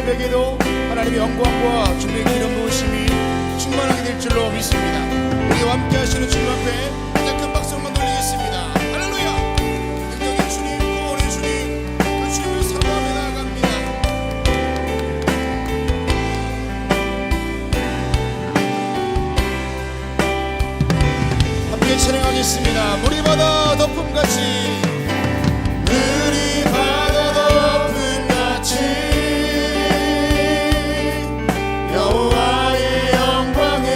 집에게도 하나님의 영광과 주님의 기름 부으심이 충만하게 될 줄로 믿습니다. 우리와 함께 하시는 주님 앞에 가장 큰 박수 한번 돌리겠습니다. 할렐루야. 능력의 주님, 구원의 주님, 그 주님을 사모하며 나아갑니다. 함께 찬양하겠습니다. 물이 바다 덮음같이, 물이 바다 덮음같이 여호와의 영광을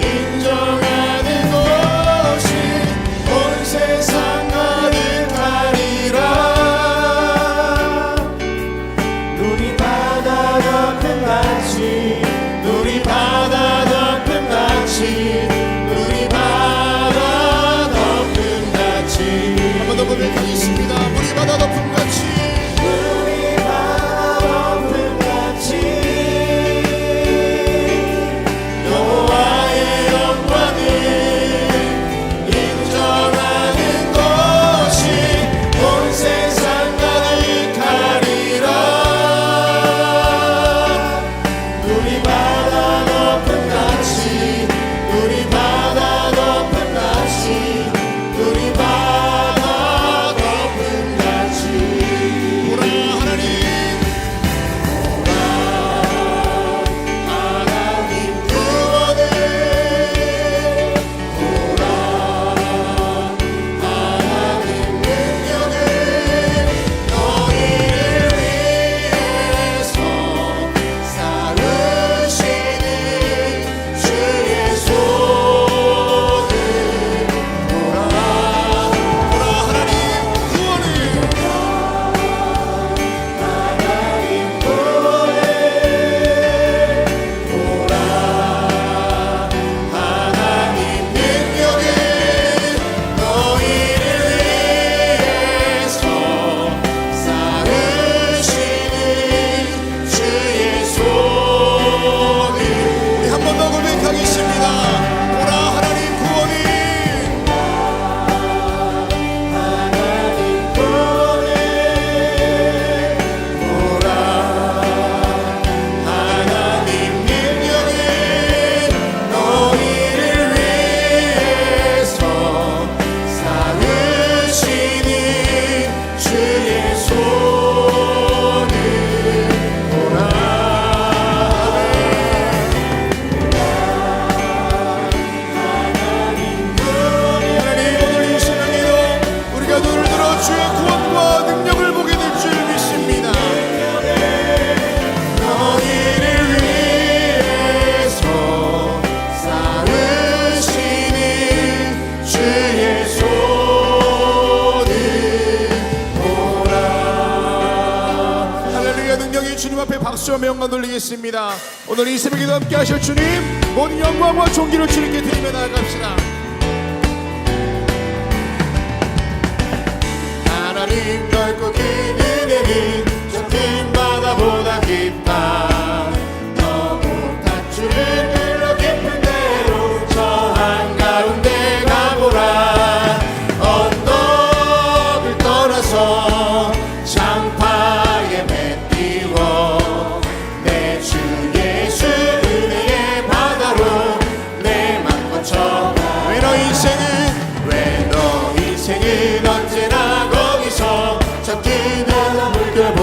인정하는 것이 온 세상 가득하리라. 눈이 바다 덮음같이, 물이 바다 덮음같이, 물이 바다 덮음같이. 한 번 더 고백하겠습니다. 물이 바다 덮음같이, 눈이 바다 덮음같이 여호와의 영광을 인정하는 것이 온 세상 가득하리라. 눈이 바다 덮음같이, 물이 바다 덮음같이, 물이 바다 덮음같이. 오라 하나님, 하나님 구원을, 하나님 능력을, 너희를 위해서 쌓으시는 주의 손을. 오라 하나님 구원을, 하나님 구원을, 하나님 능력을, 너희를 위해서 쌓으시는 주의 손을. 우리 한 번 더 고백하겠습니다. 오라 하나님 구원을, 하나님 구원을, 오라 하나님 능력을, 너희를 위해서 쌓으시는 주의 손을. 오라 하나님, 오늘 이 시간에도 우리가 눈을 들어 주의 구원과 능력을 보게 될 줄 믿습니다. 너희를 위해서 쌓으시는 주의 손을. 오라. 할렐루야. 능력의 주님 앞에 박수와 영광 돌리겠습니다. 오늘 이 새벽에도 함께 하실 주님, 모든 영광과 존귀를 주님께 드리며 나아갑시다. 하나님 넓고 긴 은혜는 저 큰 바다보다 깊다. 너무 밧줄을 끌어 깊은 데로 저 한가운데 가보라. 언덕을 떠나서 장파에 맺띄워 내 주 예수 은혜의 바다로 내 맘 거쳐. 왜 너 인생은 언제나 거기서 저 큰 바다 물결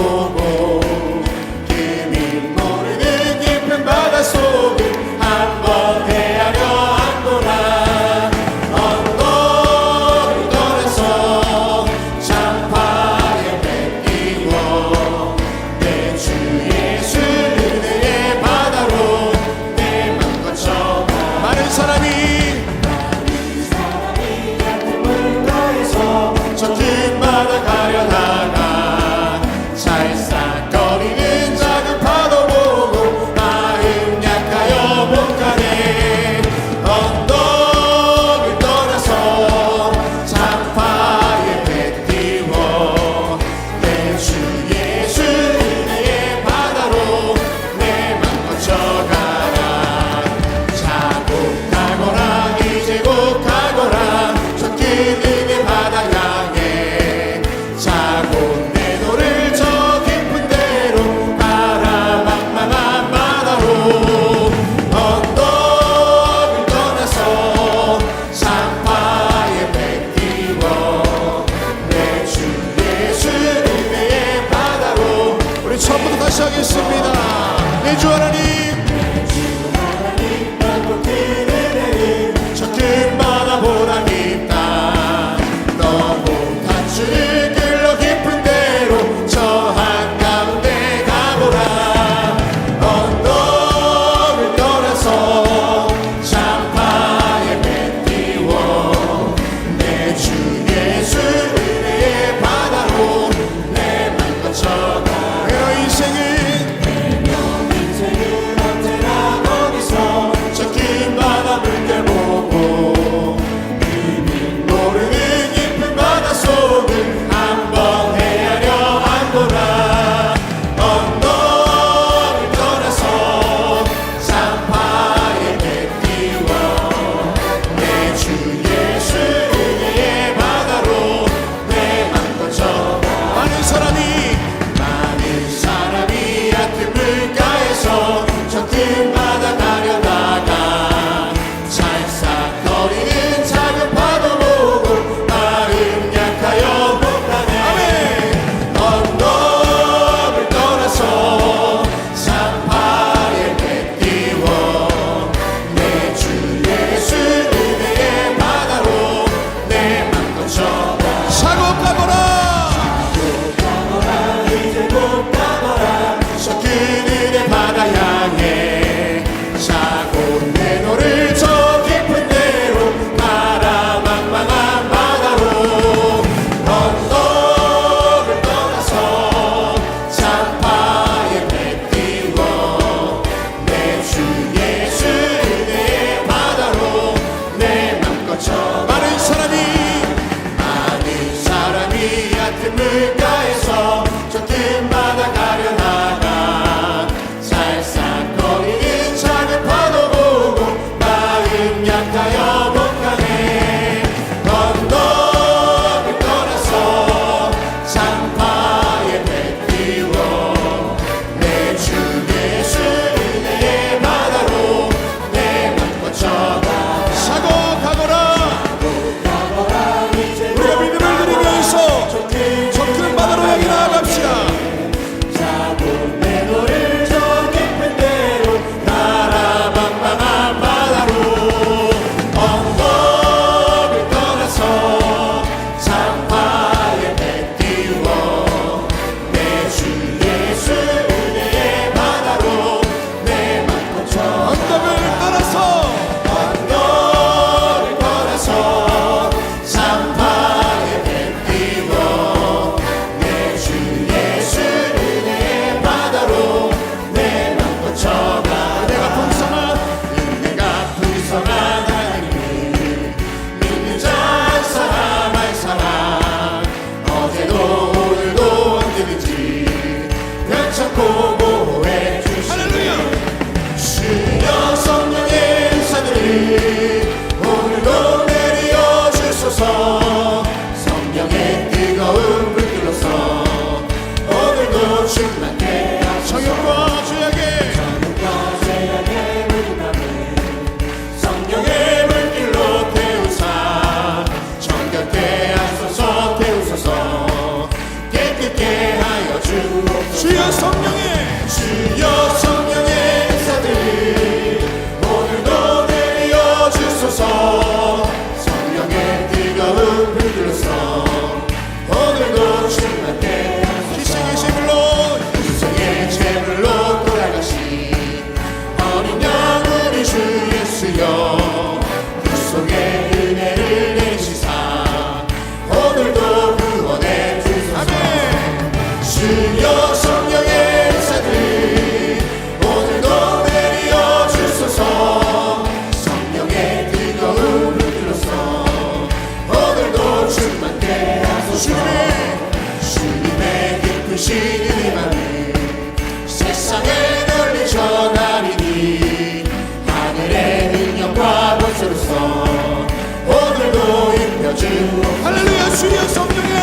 주옵소서. 할렐루야. 주여 성령의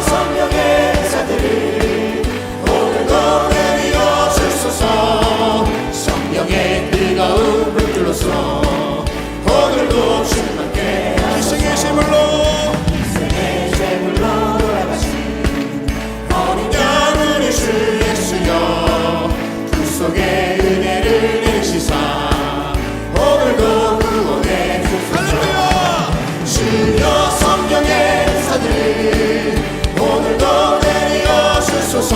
성령의 은사들을 오늘도 내려 주소서. 성령의 뜨거운 불길로서 오늘도 충만케 기생의 제물로 제물로 돌아가신 어린 양으로 주 예수여 그 속에 은혜를 내리시사 오늘도 구원해 주소서. 할렐루야. 주여 성령의 은사들을 오늘도 내려 주소서.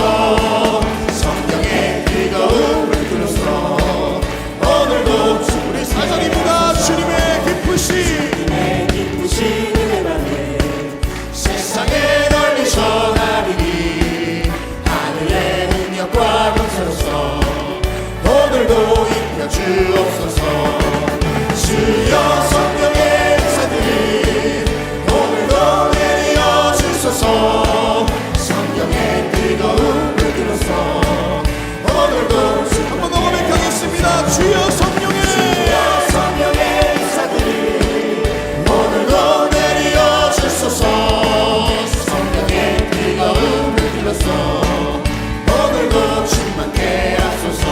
성령의 뜨거운 불길로서 오늘도 우리 사장님보다 주님의 기쁘신 은혜만을 세상에 널리 전하리니 하늘의 능력과 권세로서 오늘도 입혀 주옵소서. 주여 성령의 은사들을 오늘도 내려 주소서. 성령의 뜨거운 불길로서 오늘도 한번 더 고백하겠습니다. 주여 성령의 성령의 은사들을 오늘도 내려 주소서. 성령의 뜨거운 불길로서 오늘도 충만케 하소서.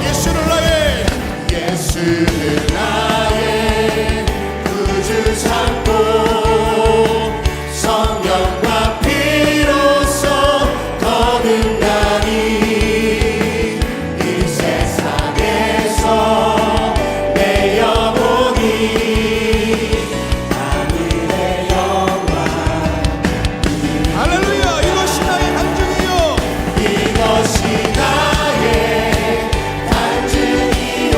예수를 나의 예수는 나의 구주 삼고 성령과 피로써 거듭나니 이 세상에서 내 영혼이 하늘의 영광. 할렐루야. 이것이 나의 간증이요. 이것이 나의 간증이요.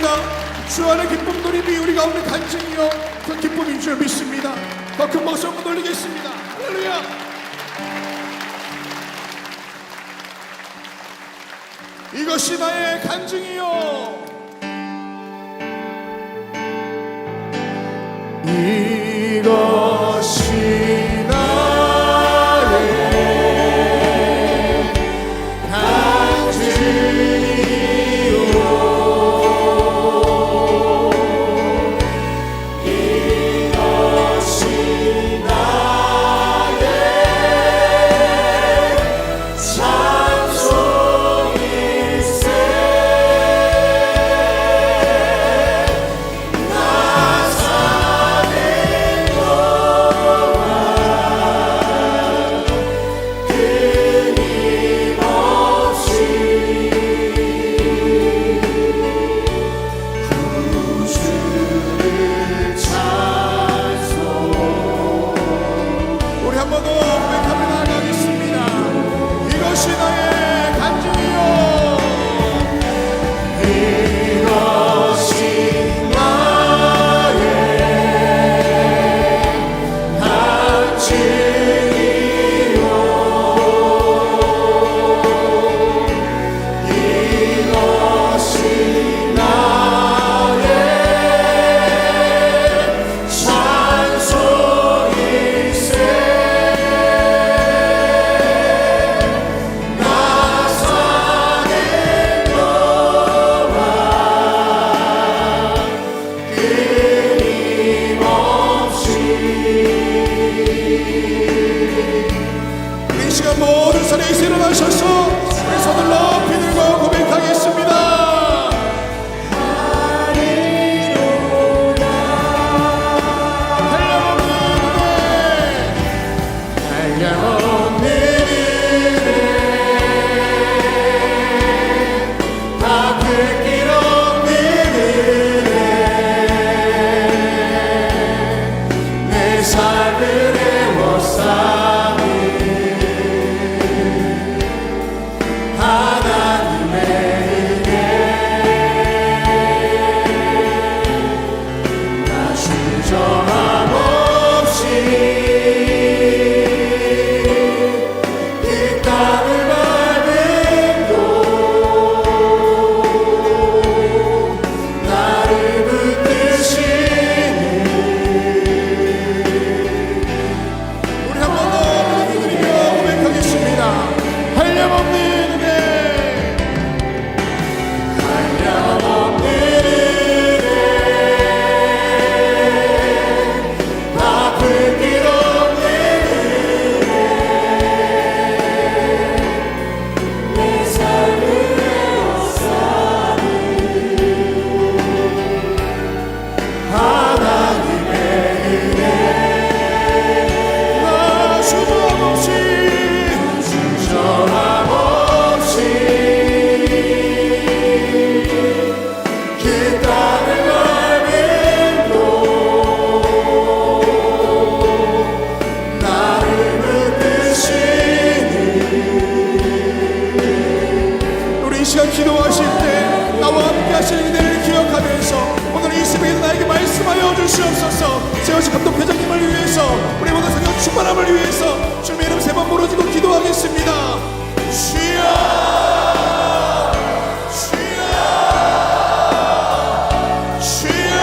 믿습니다. 주 안의 기쁨 누림이 우리 가운데 간증이요 그 기쁨인 줄 믿습니다. 더 큰 박수 한번 돌리겠습니다. 할렐루야. 이것이 나의 간증이요 이것이 나의 간증이요 이것이 나의 찬송일세 우리 한 번 더 고백하며 나아가겠습니다. 이것이 나의 간증이요 이것이 나의 간증이요 이것이 나의 찬송일세 이 시간 모든 자리에서 일어나셔서 우리 손을 높이 들고 고백하겠습니다. 한량없는 은혜 다 긁길 없는 은혜 내 삶을 애워싸는 하나님의 은혜 나 주저함 없이 이 땅을 밟음도 나를 붙드시는 우리 한 번 더 부르짖으며 고백하겠습니다. 한량없는 은혜 한량없는 은혜 다 긁길 없는 은혜 내 삶을 애워싸는 하나님의 은혜 나 주저함 없이 그 땅을 밟음도 나를 붙드시는 우리 이 시간 기도하실 때 나와 함께 하시는 은혜를 기억하면서 오늘 이 새벽에도 나에게 말씀하여 주시옵소서. 세워진 감독 회장님을 위해서 우리 모든 성령 충만함을 위해서 주님의 이름 세 번 부르짖고 기도하겠습니다. 주여 주여 주여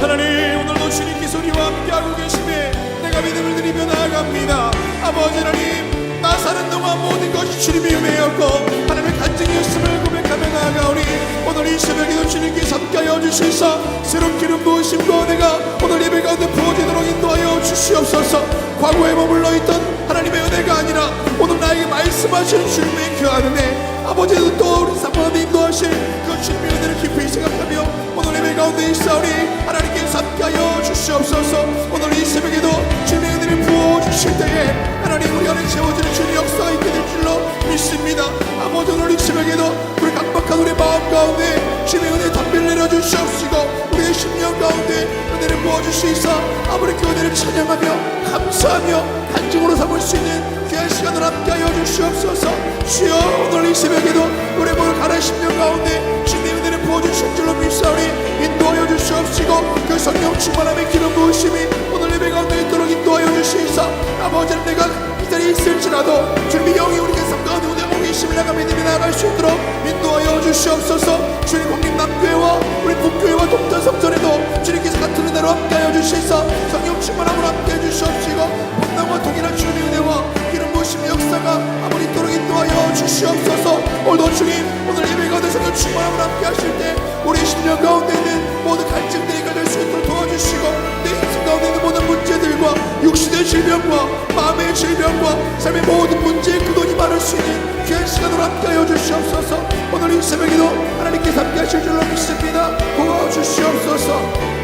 하나님 오늘도 주님께서 우리와 함께하고 계심에 내가 믿음을 드리며 나아갑니다. 아버지 하나님 나 사는 동안 모든 것이 주님의 은혜였고 하나님의 간증이었음을 고백하며 나아가오니 오늘 이 새벽에도 주님께서 함께하여 주시사 새로운 기름 부으심과 내가 오늘 예배 가운데 부어지도록 인도하여 주시옵소서. 과거에 머물러 있던 하나님의 은혜가 아니라 오늘 나에게 말씀하시는 주님의 귀한 은혜 아버지도 또 우리 사모님이 인도하실 그 주님의 은혜를 깊이 생각하며 오늘 예배 가운데 있사오니 하나님께서 함께하여 주시옵소서. 오늘 이 새벽에도 주님의 은혜를 부어주실 때에 하나님 우리 안에 채워지는 주님의 역사가 있게 될 줄로 믿습니다. 아버지 오늘 이 새벽에도 우리 각박한 우리 마음 가운데 주님의 은혜 담비를 내려주시옵시고 우리의 심령 가운데 은혜를 부어주시사 아버지 그 은혜를 찬양하며 감사하며 간증으로 삼을 수 있는 귀한 시간을 함께하여 주시옵소서. 주여 오늘 이 새벽에도 우리 모두 가는 심령 가운데 주님의 은혜를 부어주실 줄로 믿사오니 인도하여 주시옵시고 그 성령 충만함의 기름 부으심이 오늘 예배 가운데 있도록 인도하여 주시사 아버지는 내가 이 자리에 있을지라도 주님의 영이 우리의 삶 가운데 운행하고 계심을 내가 믿음이 나아갈 수 있도록 인도하여 주시옵소서. 주님 국립 남교회와 우리 북교회와 동탄 성전에도 주님께서 같은 은혜로 함께하여 주시사 성령 충만함으로 함께해 주시옵시고 본당과 동일한 주님의 은혜와 기름 부으심의 역사가 아버지 있도록 인도하여 주시옵소서. 오늘도 주님 오늘 예배 가운데 성령 충만함으로 함께하실 때 우리 심령 가운데 있는 모든 갈증들이 가질 수 있도록 도와주시고 내 인생 가운데 있는 모든 문제들과 육신의 질병과 마음의 질병과 삶의 모든 문제의 근원이 많을 수 있는 귀한 시간으로 함께하여 주시옵소서. 오늘 이 새벽에도 하나님께서 함께하실 줄로 믿습니다. 도와주시옵소서.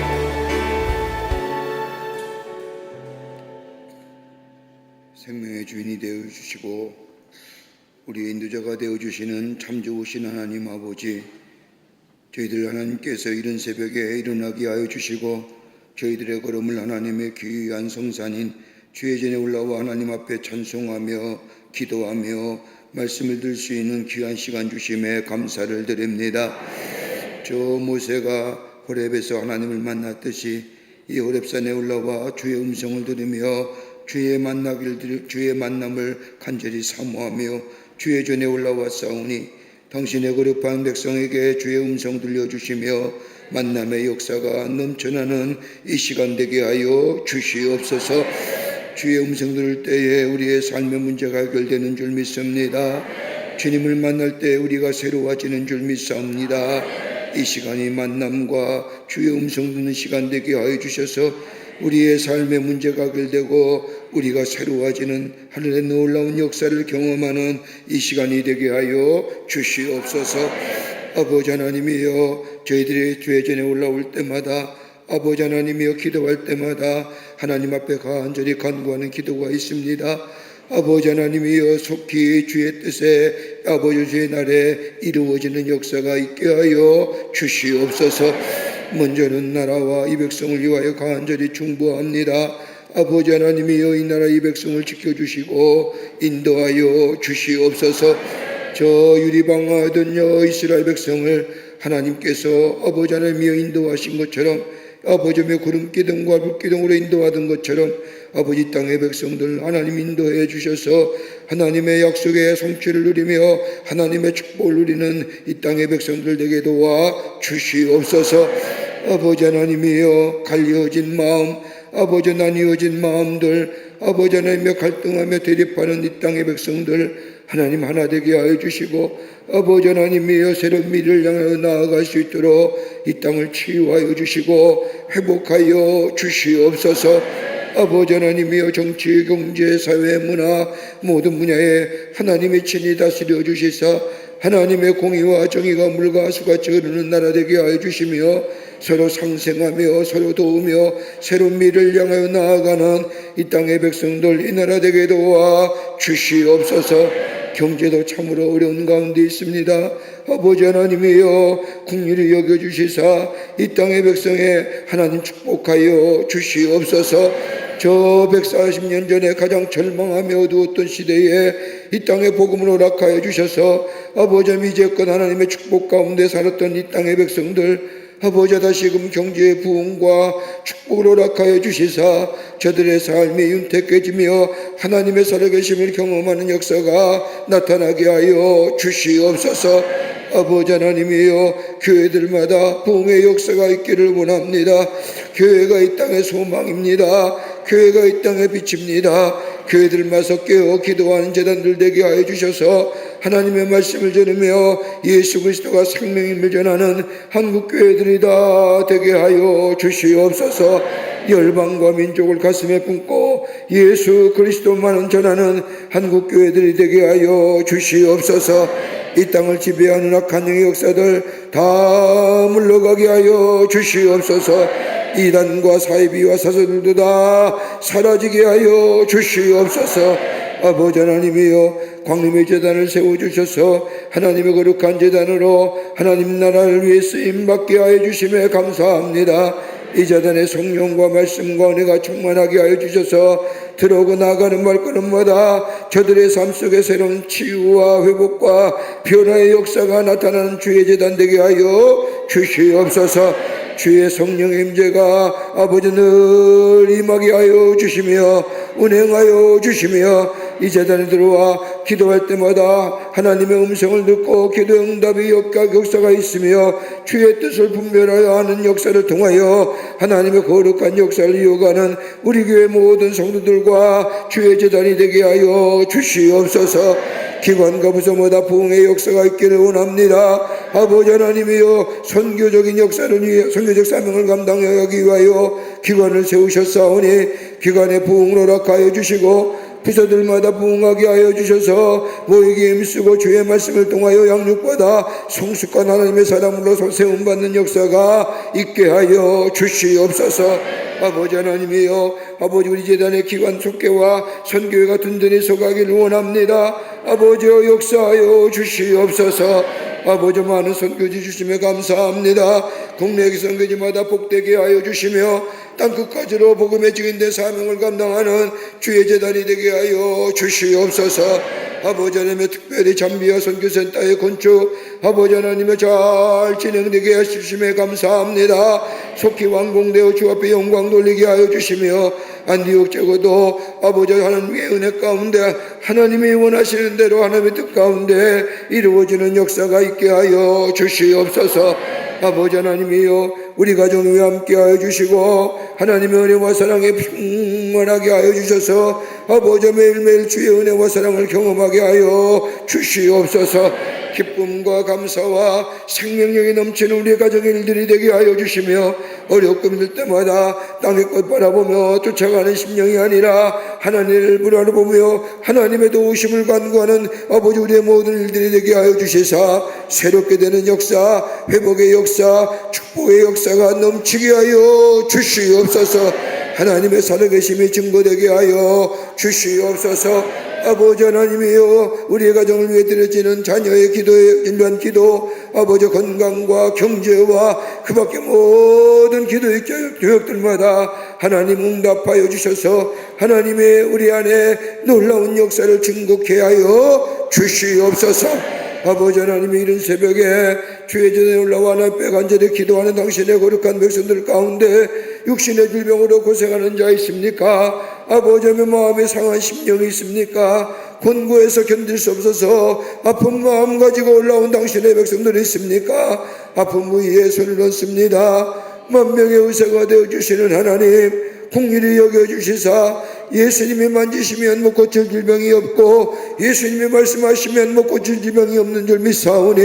생명의 주인이 되어주시고 우리의 인도자가 되어주시는 참 좋으신 하나님 아버지, 저희들 하나님께서 이른 새벽에 일어나게 하여 주시고 저희들의 걸음을 하나님의 귀한 성산인 주의 전에 올라와 하나님 앞에 찬송하며 기도하며 말씀을 들을 수 있는 귀한 시간 주심에 감사를 드립니다. 저 모세가 호렙에서 하나님을 만났듯이 이 호렙산에 올라와 주의 음성을 들으며 주의 만남을 간절히 사모하며 주의 전에 올라왔사오니 당신의 거룩한 백성에게 주의 음성 들려주시며 만남의 역사가 넘쳐나는 이 시간 되게 하여 주시옵소서. 주의 음성 들을 때에 우리의 삶의 문제가 해결되는 줄 믿습니다. 주님을 만날 때 우리가 새로워지는 줄 믿습니다. 이 시간이 만남과 주의 음성 듣는 시간 되게 하여 주셔서 우리의 삶의 문제가 해결되고 우리가 새로워지는 하늘의 놀라운 역사를 경험하는 이 시간이 되게 하여 주시옵소서. 아버지 하나님이여, 저희들이 주의 전에 올라올 때마다 아버지 하나님이여 기도할 때마다 하나님 앞에 간절히 간구하는 기도가 있습니다. 아버지 하나님이여, 속히 주의 뜻에 아버지 주의 날에 이루어지는 역사가 있게 하여 주시옵소서. 먼저는 나라와 이 백성을 위하여 간절히 중보합니다. 아버지 하나님이여, 이 나라 이 백성을 지켜주시고 인도하여 주시옵소서. 저 유리방하던 이스라엘 백성을 하나님께서 아버지 하나님이여 인도하신 것처럼 아버지의 구름기둥과 불기둥으로 인도하던 것처럼 아버지 땅의 백성들 하나님 인도해 주셔서 하나님의 약속의 성취를 누리며 하나님의 축복을 누리는 이 땅의 백성들 되게 도와 주시옵소서. 아버지 하나님이여, 갈려진 마음, 아버지 나뉘어진 마음들, 아버지 하나님이여 갈등하며 대립하는 이 땅의 백성들 하나님 하나 되게 하여 주시고 아버지 하나님이여 새로운 미래를 향하여 나아갈 수 있도록 이 땅을 치유하여 주시고 회복하여 주시옵소서. 아버지 하나님이여, 정치, 경제, 사회, 문화 모든 분야에 하나님의 친히 다스려 주시사 하나님의 공의와 정의가 물과 수같이 흐르는 나라 되게 하여 주시며 서로 상생하며 서로 도우며 새로운 미래를 향하여 나아가는 이 땅의 백성들 이 나라 되게 도와 주시옵소서. 경제도 참으로 어려운 가운데 있습니다. 아버지 하나님이여, 긍휼히 여겨주시사 이 땅의 백성에 하나님 축복하여 주시옵소서. 저 140년 전에 가장 절망하며 어두웠던 시대에 이 땅의 복음을 허락하여 주셔서 아버지 이제껏 하나님의 축복 가운데 살았던 이 땅의 백성들 아버지 다시금 경제의 부흥과 축복을 허락하여 주시사 저들의 삶이 윤택해지며 하나님의 살아계심을 경험하는 역사가 나타나게 하여 주시옵소서. 아버지 하나님이여, 교회들마다 부흥의 역사가 있기를 원합니다. 교회가 이 땅의 소망입니다. 교회가 이 땅의 빛입니다. 교회들마서 깨어 기도하는 재단들 되게 하여 주셔서 하나님의 말씀을 전하며 예수 그리스도가 생명임을 전하는 한국교회들이 다 되게 하여 주시옵소서. 열방과 민족을 가슴에 품고 예수 그리스도만을 전하는 한국교회들이 되게 하여 주시옵소서. 이 땅을 지배하는 악한 영의 역사들 다 물러가게 하여 주시옵소서. 이단과 사이비와 사서들도 다 사라지게 하여 주시옵소서. 아버지 하나님이여, 광림의 제단을 세워주셔서 하나님의 거룩한 제단으로 하나님 나라를 위해 쓰임받게 하여 주심에 감사합니다. 이 제단의 성령과 말씀과 은혜가 충만하게 하여 주셔서 들어오고 나가는 발걸음마다 저들의 삶 속에 새로운 치유와 회복과 변화의 역사가 나타나는 주의 제단 되게 하여 주시옵소서. 주의 성령의 임재가 아버지 늘 임하게 하여 주시며 운행하여 주시며 이 제단에 들어와 기도할 때마다 하나님의 음성을 듣고 기도 응답의 역사가 있으며 주의 뜻을 분별하여 하는 역사를 통하여 하나님의 거룩한 역사를 이어가는 우리 교회 모든 성도들과 주의 제단이 되게 하여 주시옵소서. 기관과 부서마다 부흥의 역사가 있기를 원합니다. 아버지 하나님이여, 선교적인 역사를 위해 선교적 사명을 감당하기 위하여 기관을 세우셨사오니 기관의 부흥을 허락하여 주시고 부서들마다 부흥하게 하여 주셔서 모이기에 힘쓰고 주의 말씀을 통하여 양육받아 성숙한 하나님의 사람으로 세움받는 역사가 있게 하여 주시옵소서. 아버지 하나님이여, 아버지 우리 제단의 기관 속계와 선교회가 든든히 서가기를 원합니다. 아버지여, 역사하여 주시옵소서. 아버지 많은 선교지 주심에 감사합니다. 국내 선교지마다 복되게 하여 주시며 땅끝까지로 복음의 증인된 사명을 감당하는 주의 제단이 되게 하여 주시옵소서. 아버지 하나님의 특별히 잠비아 선교센터의 건축 아버지 하나님의 잘 진행되게 하시심에 감사합니다. 속히 완공되어 주 앞에 영광 돌리게 하여 주시며 안디옥 제거도 아버지 하나님의 은혜 가운데 하나님이 원하시는 대로 하나님의 뜻 가운데 이루어지는 역사가 있게 하여 주시옵소서. 아버지 하나님이여, 우리 가정에 함께 하여 주시고 하나님의 은혜와 사랑에 충만하게 하여 주셔서 아버지 매일매일 주의 은혜와 사랑을 경험하게 하여 주시옵소서. 기쁨과 감사와 생명력이 넘치는 우리 가정의 일들이 되게 하여 주시며 어렵고 힘들 때마다 땅의 것 바라보며 쫓아가는 심령이 아니라 하나님을 바라보며 하나님의 도우심을 간구하는 아버지 우리의 모든 일들이 되게 하여 주시사 새롭게 되는 역사, 회복의 역사, 축복의 역사가 넘치게 하여 주시옵소서. 하나님의 살아계심이 증거되게 하여 주시옵소서. 아버지 하나님이여, 우리의 가정을 위해 드려지는 자녀의 기도에 일반 기도, 아버지 건강과 경제와 그 밖에 모든 기도의 교역들마다 하나님 응답하여 주셔서 하나님의 우리 안에 놀라운 역사를 증거케 하여 주시옵소서. 아버지 하나님이 이른 새벽에 주의 전에 올라와 하나님께 간절히 기도하는 당신의 거룩한 백성들 가운데 육신의 질병으로 고생하는 자 있습니까? 아버지 하나님의 마음에 상한 심령이 있습니까? 곤고해서 견딜 수 없어서 아픈 마음 가지고 올라온 당신의 백성들이 있습니까? 아픈 부위에 손을 얹습니다. 만병의 의사가 되어주시는 하나님, 공의를 여겨주시사 예수님이 만지시면 못 고칠 질병이 없고 예수님이 말씀하시면 못 고칠 질병이 없는 줄 믿사오니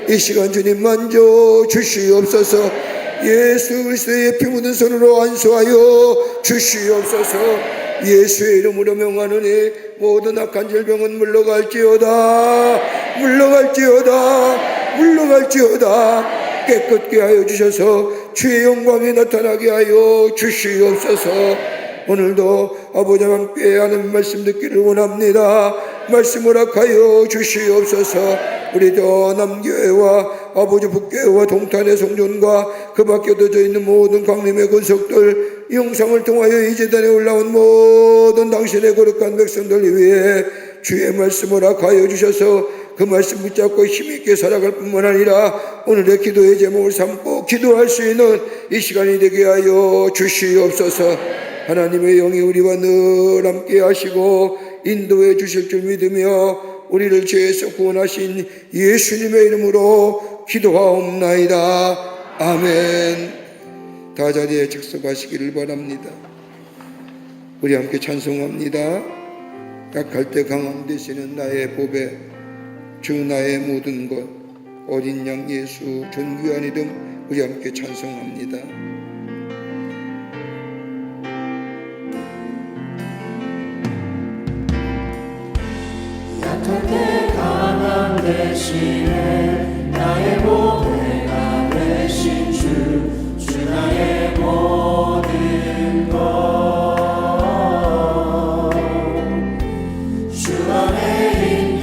이 시간 주님 만져 주시옵소서. 예수 그리스도의 피 묻은 손으로 안수하여 주시옵소서. 예수의 이름으로 명하노니 모든 악한 질병은 물러갈지어다, 물러갈지어다, 물러갈지어다. 깨끗게 하여 주셔서 주의 영광이 나타나게 하여 주시옵소서. 오늘도 아버지와 함께 하는 말씀 듣기를 원합니다. 말씀 허락하여 주시옵소서. 우리도 남교회와 아버지 북교회와 동탄의 성전과 그 밖에 둬져 있는 모든 강림의 권속들, 이 영상을 통하여 이 제단에 올라온 모든 당신의 거룩한 백성들 위해 주의 말씀 허락하여 주셔서 그 말씀 붙잡고 힘있게 살아갈 뿐만 아니라 오늘의 기도의 제목을 삼고 기도할 수 있는 이 시간이 되게 하여 주시옵소서. 하나님의 영이 우리와 늘 함께 하시고 인도해 주실 줄 믿으며 우리를 죄에서 구원하신 예수님의 이름으로 기도하옵나이다. 아멘. 다 자리에 즉석하시기를 바랍니다. 우리 함께 찬송합니다. 약할 때 강함 되시는 나의 보배, 주 나의 모든 것, 어린 양 예수 존귀한 이름, 우리 함께 찬송합니다. 약할 때 강함 되시네 나의 보배가 되신 주 나의 모든 것, 주 안에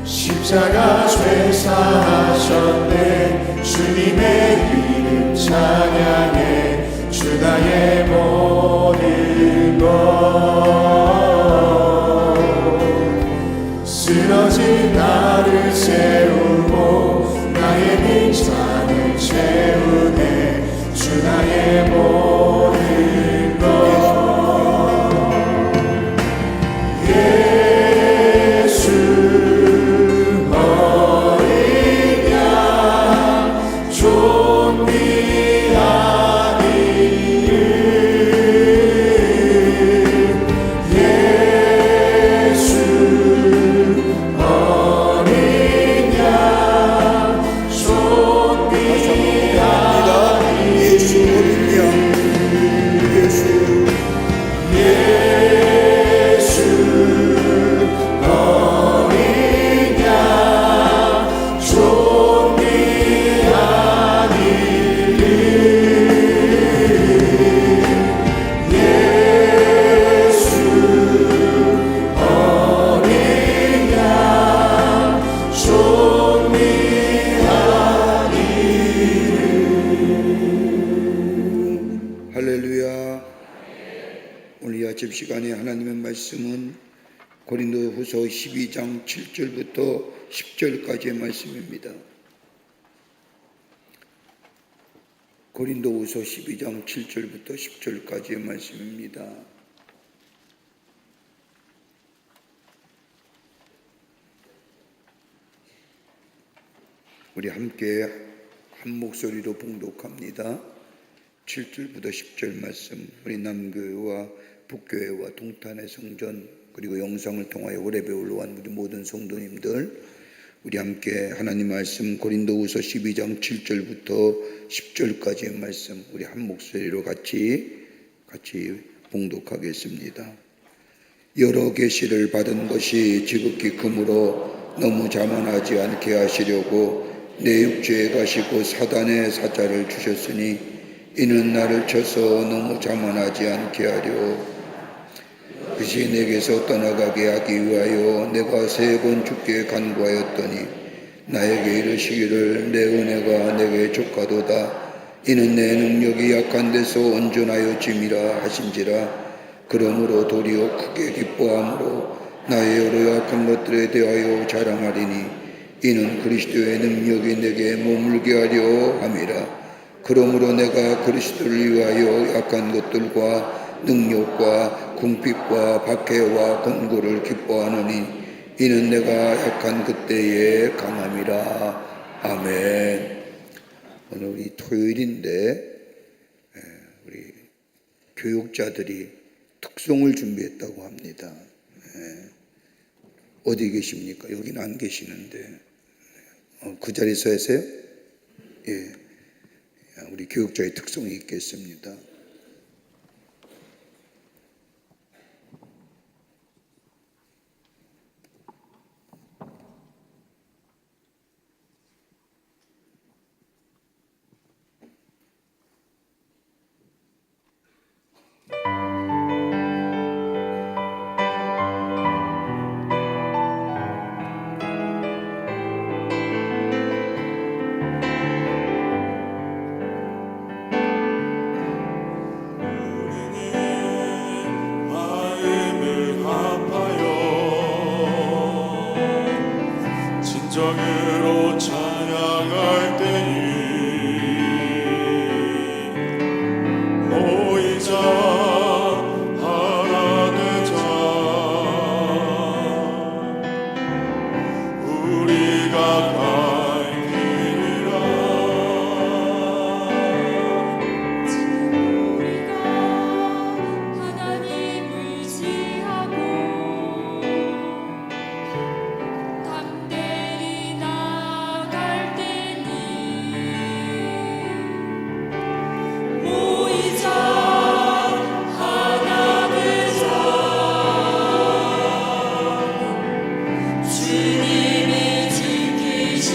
십자가 죄사하셨네. 주님의 이름 찬양해. 주 나의 모든 것. 쓰러진 나를 세우고 나의 빈잔을 채우네. 주 나의 모든 것. 시간에 하나님의 말씀은 고린도후서 12장 7절부터 10절까지의 말씀입니다. 고린도후서 12장 7절부터 10절까지의 말씀입니다. 우리 함께 한 목소리로 봉독합니다. 7절부터 10절 말씀, 우리 남교회와 북교회와 동탄의 성전 그리고 영상을 통하여 오래 배우러 온 우리 모든 성도님들, 우리 함께 하나님 말씀 고린도후서 12장 7절부터 10절까지의 말씀 우리 한 목소리로 같이 봉독하겠습니다. 여러 계시를 받은 것이 지극히 크므로 너무 자만하지 않게 하시려고 내 육체에 가시고 사단의 사자를 주셨으니 이는 나를 쳐서 너무 자만하지 않게 하려 그것이 내게서 떠나가게 하기 위하여 내가 3번 주께 간구하였더니 나에게 이르시기를 내 은혜가 내게 족하도다. 이는 내 능력이 약한 데서 온전하여 짐이라 하신지라. 그러므로 도리어 크게 기뻐함으로 나의 여러 약한 것들에 대하여 자랑하리니 이는 그리스도의 능력이 내게 머물게 하려 함이라. 그러므로 내가 그리스도를 위하여 약한 것들과 능력과 궁핍과 박해와 권고를 기뻐하노니 이는 내가 약한 그때에 강함이라. 아멘. 오늘 우리 토요일인데 우리 교육자들이 특송을 준비했다고 합니다. 어디 계십니까? 여기는 안 계시는데 그 자리에 서 계세요? 예. 우리 교육자의 특송이 있겠습니다. 진정으로 찬양할 때니 모이자 하나 되자. 우리가 갈 길이라. 우리가 하나님을 의지하고 담대히 나아갈 때니 모이자 하나 되자. 주님이 지키시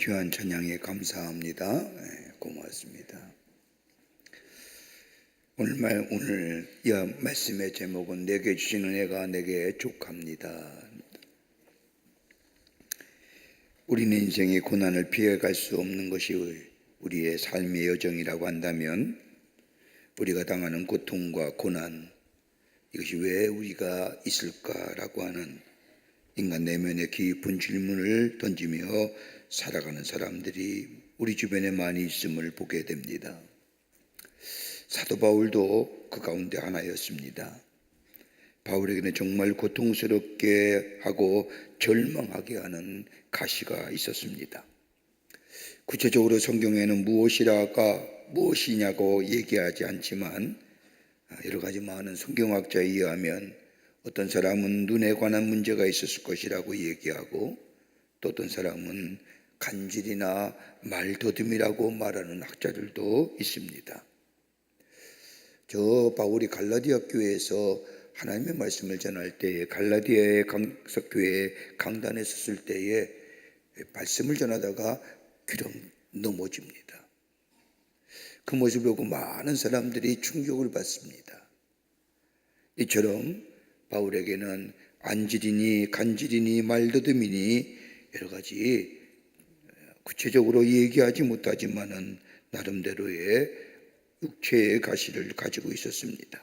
귀한 찬양에 감사합니다. 고맙습니다. 오늘 이 말씀의 제목은 내게 주신 은혜가 내게 족합니다. 우리는 인생의 고난을 피해갈 수 없는 것이 우리의 삶의 여정이라고 한다면 우리가 당하는 고통과 고난, 이것이 왜 우리가 있을까라고 하는 인간 내면의 깊은 질문을 던지며 살아가는 사람들이 우리 주변에 많이 있음을 보게 됩니다. 사도 바울도 그 가운데 하나였습니다. 바울에게는 정말 고통스럽게 하고 절망하게 하는 가시가 있었습니다. 구체적으로 성경에는 무엇이냐고 얘기하지 않지만 여러 가지 많은 성경학자에 의하면 어떤 사람은 눈에 관한 문제가 있었을 것이라고 얘기하고 또 어떤 사람은 간질이나 말더듬이라고 말하는 학자들도 있습니다. 저 바울이 갈라디아 교회에서 하나님의 말씀을 전할 때에 갈라디아의 교회에 강단에 섰을 때에 말씀을 전하다가 귀럼 넘어집니다. 그 모습을 보고 많은 사람들이 충격을 받습니다. 이처럼 바울에게는 안질이니 간질이니 말더듬이니 여러 가지 구체적으로 얘기하지 못하지만은 나름대로의 육체의 가시를 가지고 있었습니다.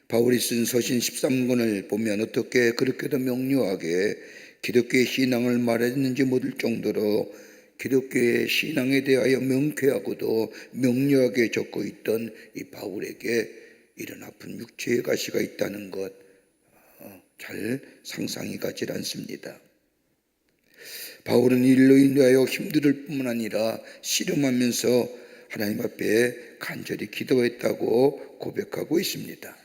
바울이 쓴 서신 13권을 보면 어떻게 그렇게도 명료하게 기독교의 신앙을 말했는지 모를 정도로 기독교의 신앙에 대하여 명쾌하고도 명료하게 적고 있던 이 바울에게 이런 아픈 육체의 가시가 있다는 것 잘 상상이 가지 않습니다. 바울은 일로 인하여 힘들 뿐만 아니라 씨름하면서 하나님 앞에 간절히 기도했다고 고백하고 있습니다.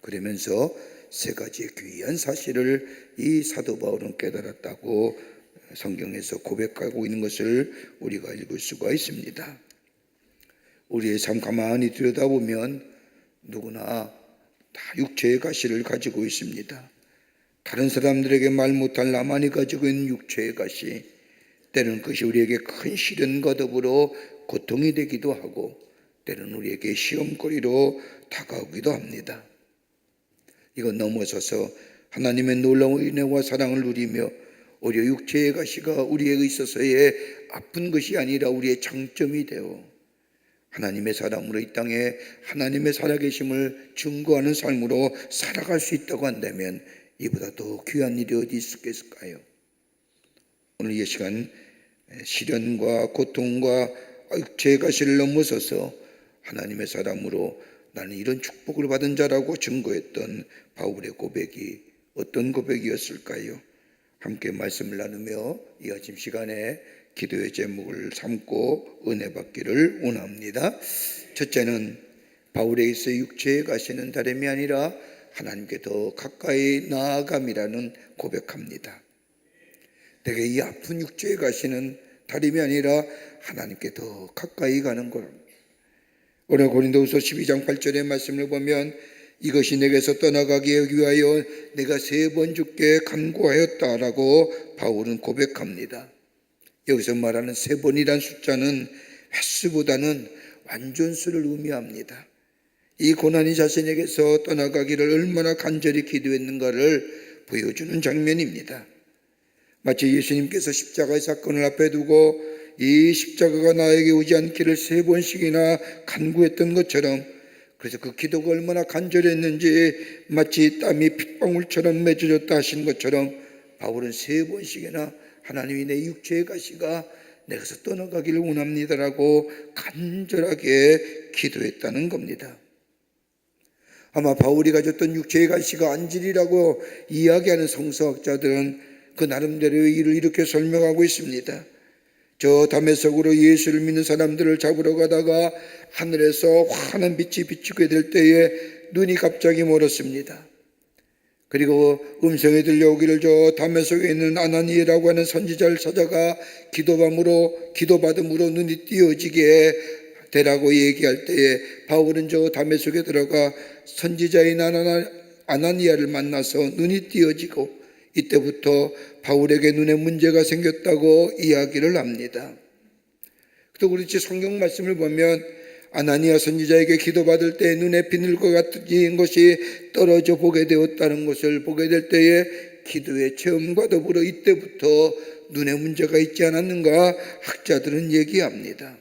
그러면서 세 가지의 귀한 사실을 이 사도 바울은 깨달았다고 성경에서 고백하고 있는 것을 우리가 읽을 수가 있습니다. 우리의 삶 가만히 들여다보면 누구나 다 육체의 가시를 가지고 있습니다. 다른 사람들에게 말 못할 나만이 가지고 있는 육체의 가시, 때로는 그것이 우리에게 큰 시련과 더불어 고통이 되기도 하고 때로는 우리에게 시험거리로 다가오기도 합니다. 이건 넘어서서 하나님의 놀라운 은혜와 사랑을 누리며 오히려 육체의 가시가 우리에게 있어서의 아픈 것이 아니라 우리의 장점이 되어 하나님의 사람으로 이 땅에 하나님의 살아계심을 증거하는 삶으로 살아갈 수 있다고 한다면 이보다 더 귀한 일이 어디 있겠을까요? 오늘 이 시간 시련과 고통과 육체의 가시를 넘어서서 하나님의 사람으로 나는 이런 축복을 받은 자라고 증거했던 바울의 고백이 어떤 고백이었을까요? 함께 말씀을 나누며 이 아침 시간에 기도의 제목을 삼고 은혜 받기를 원합니다. 첫째는 바울에게서 육체의 가시는 다름이 아니라 하나님께 더 가까이 나아감이라는 고백합니다. 내게 이 아픈 육체의 가시는 다름이 아니라 하나님께 더 가까이 가는 겁니다. 오늘 고린도후서 12장 8절의 말씀을 보면 이것이 내게서 떠나가기 위하여 내가 3번 주께 간구하였다라고 바울은 고백합니다. 여기서 말하는 3번이란 숫자는 횟수보다는 완전수를 의미합니다. 이 고난이 자신에게서 떠나가기를 얼마나 간절히 기도했는가를 보여주는 장면입니다. 마치 예수님께서 십자가의 사건을 앞에 두고 이 십자가가 나에게 오지 않기를 3번씩이나 간구했던 것처럼, 그래서 그 기도가 얼마나 간절했는지 마치 땀이 핏방울처럼 맺어졌다 하신 것처럼 바울은 3번씩이나 하나님이 내 육체의 가시가 내게서 떠나가기를 원합니다라고 간절하게 기도했다는 겁니다. 아마 바울이 가졌던 육체의 가시가 안질이라고 이야기하는 성서학자들은 그 나름대로의 일을 이렇게 설명하고 있습니다. 저 다메섹으로 예수를 믿는 사람들을 잡으러 가다가 하늘에서 환한 빛이 비추게 될 때에 눈이 갑자기 멀었습니다. 그리고 음성이 들려오기를 저 다메섹에 있는 아나니아라고 하는 선지자를 찾아가 기도받음으로 눈이 띄어지게 되라고 얘기할 때에 바울은 저 다메섹에 들어가 선지자인 아나니아를 만나서 눈이 띄어지고 이때부터 바울에게 눈에 문제가 생겼다고 이야기를 합니다. 또 그렇지 성경 말씀을 보면 아나니아 선지자에게 기도받을 때 눈에 비늘과 같은 것이 떨어져 보게 되었다는 것을 보게 될 때에 기도의 체험과 더불어 이때부터 눈에 문제가 있지 않았는가 학자들은 얘기합니다.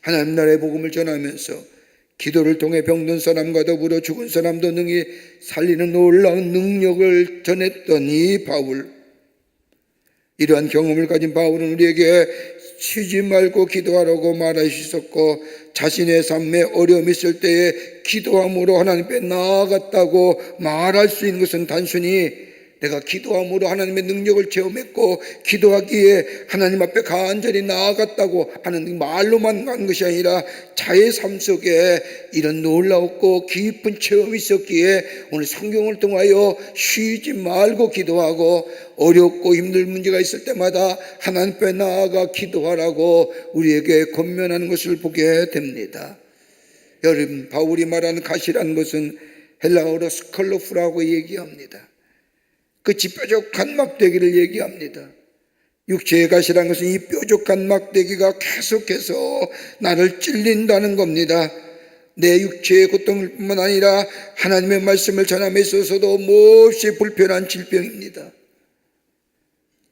하나님 나라의 복음을 전하면서 기도를 통해 병든 사람과 더불어 죽은 사람도 능히 살리는 놀라운 능력을 전했던 이 바울, 이러한 경험을 가진 바울은 우리에게 쉬지 말고 기도하라고 말하셨고 자신의 삶에 어려움이 있을 때에 기도함으로 하나님 앞에 나아갔다고 말할 수 있는 것은 단순히 내가 기도함으로 하나님의 능력을 체험했고 기도하기에 하나님 앞에 간절히 나아갔다고 하는 말로만 간 것이 아니라 자의 삶 속에 이런 놀라웠고 깊은 체험이 있었기에 오늘 성경을 통하여 쉬지 말고 기도하고 어렵고 힘든 문제가 있을 때마다 하나님 앞에 나아가 기도하라고 우리에게 권면하는 것을 보게 됩니다. 여러분, 바울이 말하는 가시라는 것은 헬라어로 스컬로프라고 얘기합니다. 끝이 뾰족한 막대기를 얘기합니다. 육체의 가시라는 것은 이 뾰족한 막대기가 계속해서 나를 찔린다는 겁니다. 내 육체의 고통일 뿐만 아니라 하나님의 말씀을 전함에 있어서도 몹시 불편한 질병입니다.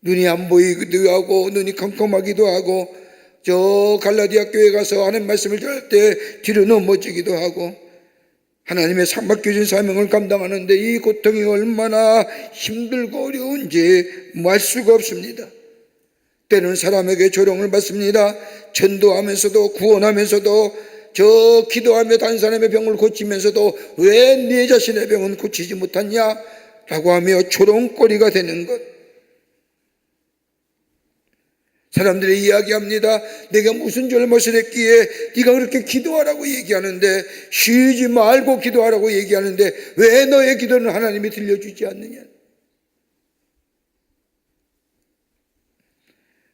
눈이 안 보이기도 하고 눈이 컴컴하기도 하고 저 갈라디아 교회 가서 하나님 말씀을 들을 때 뒤로 넘어지기도 하고 하나님의 삼박교진 사명을 감당하는데 이 고통이 얼마나 힘들고 어려운지 말 수가 없습니다. 때는 사람에게 조롱을 받습니다. 전도하면서도 구원하면서도 저 기도하며 다른 사람의 병을 고치면서도 왜 네 자신의 병은 고치지 못하냐 라고 하며 조롱거리가 되는 것. 사람들이 이야기합니다. 내가 무슨 잘못을 했기에 네가 그렇게 기도하라고 얘기하는데 쉬지 말고 기도하라고 얘기하는데 왜 너의 기도는 하나님이 들려주지 않느냐.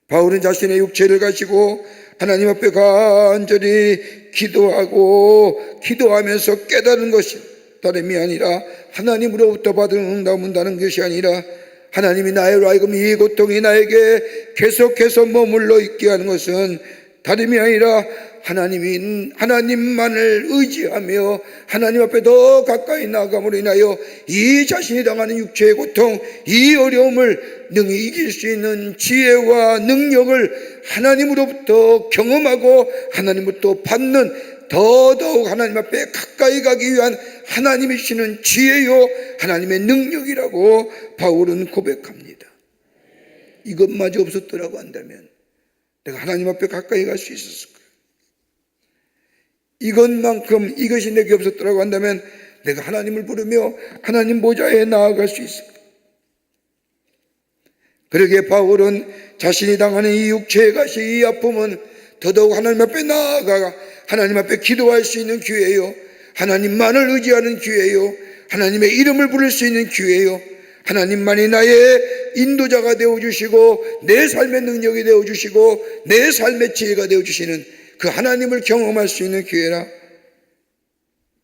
바울은 자신의 육체를 가지고 하나님 앞에 간절히 기도하고 기도하면서 깨달은 것이 다름이 아니라 하나님으로부터 받은 응답은 다른 것이 아니라 하나님이 나의로 하여금 이 고통이 나에게 계속해서 머물러 있게 하는 것은 다름이 아니라 하나님만을 의지하며 하나님 앞에 더 가까이 나아감으로 인하여 이 자신이 당하는 육체의 고통, 이 어려움을 능히 이길 수 있는 지혜와 능력을 하나님으로부터 경험하고 하나님으로부터 받는 더더욱 하나님 앞에 가까이 가기 위한 하나님이 주시는 지혜요 하나님의 능력이라고 바울은 고백합니다. 이것마저 없었더라고 한다면 내가 하나님 앞에 가까이 갈 수 있었을 거예요. 이것만큼 이것이 내게 없었더라고 한다면 내가 하나님을 부르며 하나님 보좌에 나아갈 수 있을 거예요. 그러기에 바울은 자신이 당하는 이 육체의 가시, 이 아픔은 더더욱 하나님 앞에 나아가 하나님 앞에 기도할 수 있는 기회요, 하나님만을 의지하는 기회요, 하나님의 이름을 부를 수 있는 기회요, 하나님만이 나의 인도자가 되어주시고 내 삶의 능력이 되어주시고 내 삶의 지혜가 되어주시는 그 하나님을 경험할 수 있는 기회라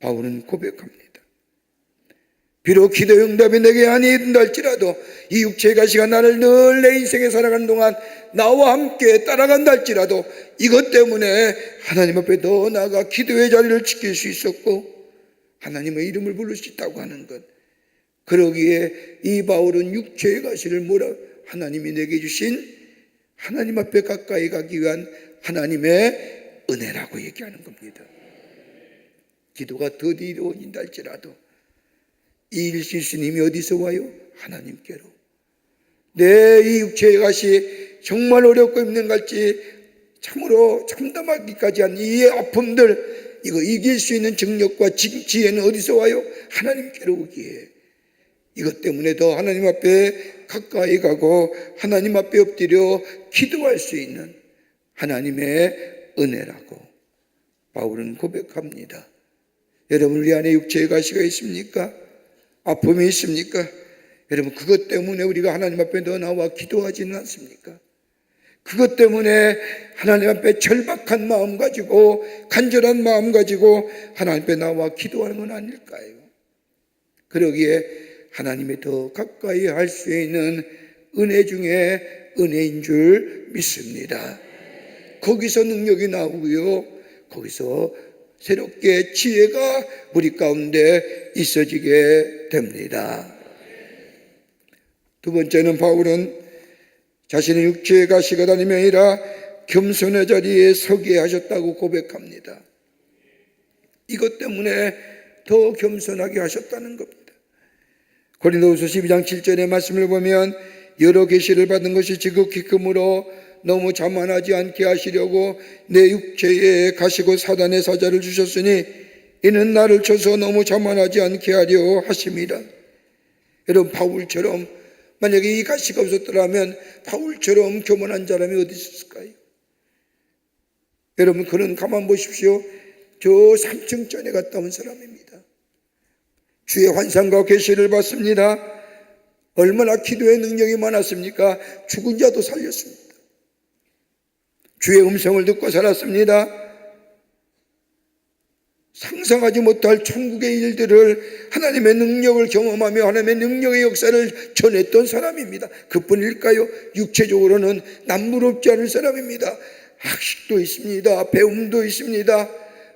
바울은 고백합니다. 비록 기도 응답이 내게 아니된다 할지라도 이 육체의 가시가 나를 늘 내 인생에 살아가는 동안 나와 함께 따라간다 할지라도 이것 때문에 하나님 앞에 더 나아가 기도의 자리를 지킬 수 있었고 하나님의 이름을 부를 수 있다고 하는 것. 그러기에 이 바울은 육체의 가시를 뭐라 하나님이 내게 주신 하나님 앞에 가까이 가기 위한 하나님의 은혜라고 얘기하는 겁니다. 기도가 더디 이루어진다 할지라도 이 일 실수님이 어디서 와요? 하나님께로. 내 이 육체의 가시 정말 어렵고 힘든갈지 참으로 참담하기까지 한 이 아픔들 이거 이길 수 있는 정력과 지혜는 어디서 와요? 하나님께로 오기에 이것 때문에 더 하나님 앞에 가까이 가고 하나님 앞에 엎드려 기도할 수 있는 하나님의 은혜라고 바울은 고백합니다. 여러분 우리 안에 육체의 가시가 있습니까? 아픔이 있습니까? 여러분 그것 때문에 우리가 하나님 앞에 더 나와 기도하지는 않습니까? 그것 때문에 하나님 앞에 절박한 마음 가지고 간절한 마음 가지고 하나님 앞에 나와 기도하는 건 아닐까요? 그러기에 하나님에 더 가까이 할 수 있는 은혜 중에 은혜인 줄 믿습니다. 거기서 능력이 나오고요, 거기서 새롭게 지혜가 우리 가운데 있어지게 됩니다. 두 번째는 바울은 자신의 육체의 가시가 다름이 아니라 겸손의 자리에 서게 하셨다고 고백합니다. 이것 때문에 더 겸손하게 하셨다는 겁니다. 고린도후서 12장 7절의 말씀을 보면 여러 계시를 받은 것이 지극히 크므로 너무 자만하지 않게 하시려고 내 육체에 가시고 사단의 사자를 주셨으니 이는 나를 쳐서 너무 자만하지 않게 하려 하심이라. 여러분, 바울처럼 만약에 이 가시가 없었더라면 바울처럼 교만한 사람이 어디 있을까요? 여러분, 그는 가만 보십시오. 저 3층 전에 갔다 온 사람입니다. 주의 환상과 계시를 받습니다. 얼마나 기도의 능력이 많았습니까? 죽은 자도 살렸습니다. 주의 음성을 듣고 살았습니다. 상상하지 못할 천국의 일들을, 하나님의 능력을 경험하며 하나님의 능력의 역사를 전했던 사람입니다. 그뿐일까요? 육체적으로는 남부럽지 않은 사람입니다. 학식도 있습니다. 배움도 있습니다.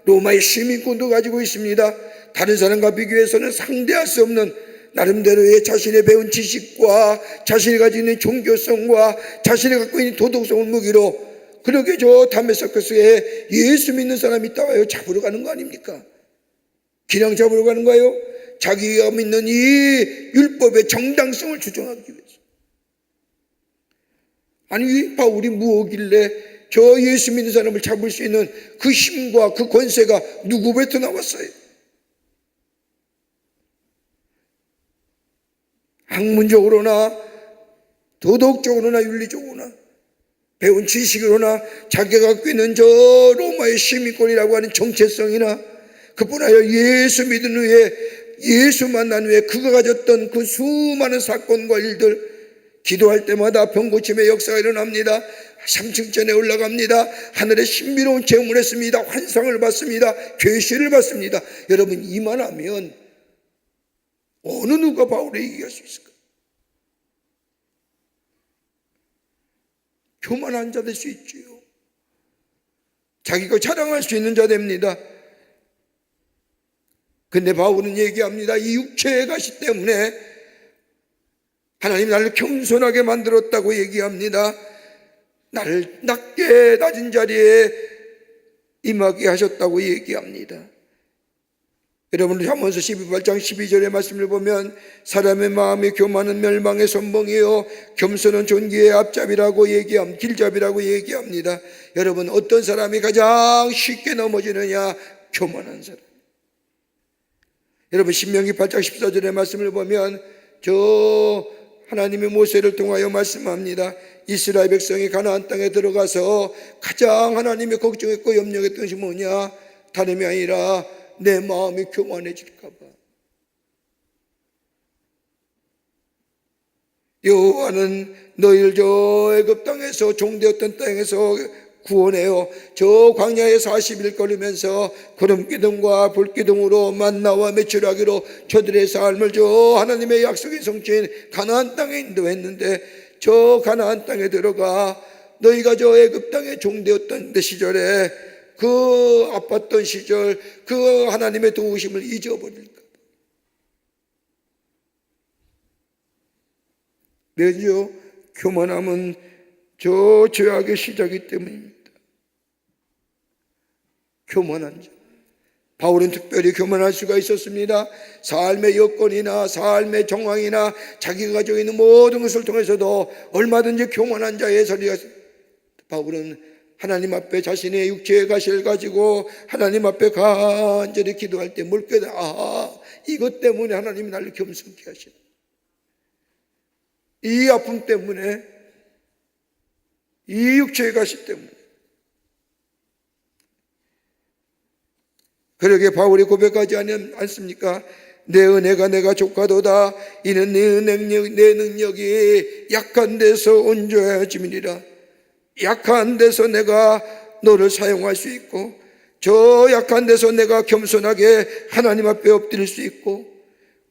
로마의 시민권도 가지고 있습니다. 다른 사람과 비교해서는 상대할 수 없는 나름대로의 자신의 배운 지식과 자신이 가지고 있는 종교성과 자신이 갖고 있는 도덕성을 무기로 그렇게 저 다메섹스에 예수 믿는 사람이 있다가요, 잡으러 가는 거 아닙니까? 그냥 잡으러 가는 거예요? 자기가 믿는 이 율법의 정당성을 주장하기 위해서. 아니, 바울이 무엇길래 저 예수 믿는 사람을 잡을 수 있는 그 힘과 그 권세가 누구부터 나왔어요? 학문적으로나 도덕적으로나 윤리적으로나 배운 지식으로나 자기가 갖고 있는 저 로마의 시민권이라고 하는 정체성이나 그뿐 아니라 예수 믿은 후에, 예수 만난 후에 그가 가졌던 그 수많은 사건과 일들, 기도할 때마다 병고침의 역사가 일어납니다. 3층 전에 올라갑니다. 하늘의 신비로운 체험을 했습니다. 환상을 받습니다. 계시를 받습니다. 여러분, 이만하면 어느 누가 바울에 얘기할 수 있을까? 교만한 자 될 수 있지요. 자기가 자랑할 수 있는 자 됩니다. 근데 바울은 얘기합니다. 이 육체의 가시 때문에 하나님 나를 겸손하게 만들었다고 얘기합니다. 나를 낮게 낮은 자리에 임하게 하셨다고 얘기합니다. 여러분, 잠언서 12장 12절의 말씀을 보면 사람의 마음이 교만은 멸망의 선봉이요 겸손은 존귀의 앞잡이라고 얘기합니다. 길잡이라고 얘기합니다. 여러분, 어떤 사람이 가장 쉽게 넘어지느냐? 교만한 사람. 여러분, 신명기 8장 14절의 말씀을 보면 저 하나님이 모세를 통하여 말씀합니다. 이스라엘 백성이 가나안 땅에 들어가서 가장 하나님이 걱정했고 염려했던 것이 뭐냐? 다름이 아니라 내 마음이 교만해질까 봐. 여호와는 너희를 저 애굽 땅에서 종되었던 땅에서 구원해요. 저 광야에 40일 걸으면서 구름기둥과 불기둥으로 만나와 메추라기로 저들의 삶을 저 하나님의 약속의 성취인 가나안 땅에 인도했는데, 저 가나안 땅에 들어가 너희가 저 애굽 땅에 종되었던 시절에 그 아팠던 시절, 그 하나님의 도우심을 잊어버릴까? 왜죠? 교만함은 저 죄악의 시작이기 때문입니다. 교만한 자. 바울은 특별히 교만할 수가 있었습니다. 삶의 여건이나 삶의 정황이나 자기가 가지고 있는 모든 것을 통해서도 얼마든지 교만한 자의 소리가, 바울은 하나님 앞에 자신의 육체의 가시를 가지고 하나님 앞에 간절히 기도할 때 뭘 깨달아, 이것 때문에 하나님이 나를 겸손케 하시네. 이 아픔 때문에, 이 육체의 가시 때문에. 그러게 바울이 고백하지 않습니까? 내 은혜가 내가 족하도다. 이는 내 능력이 약한 데서 온전해짐이니라. 약한 데서 내가 너를 사용할 수 있고, 저 약한 데서 내가 겸손하게 하나님 앞에 엎드릴 수 있고,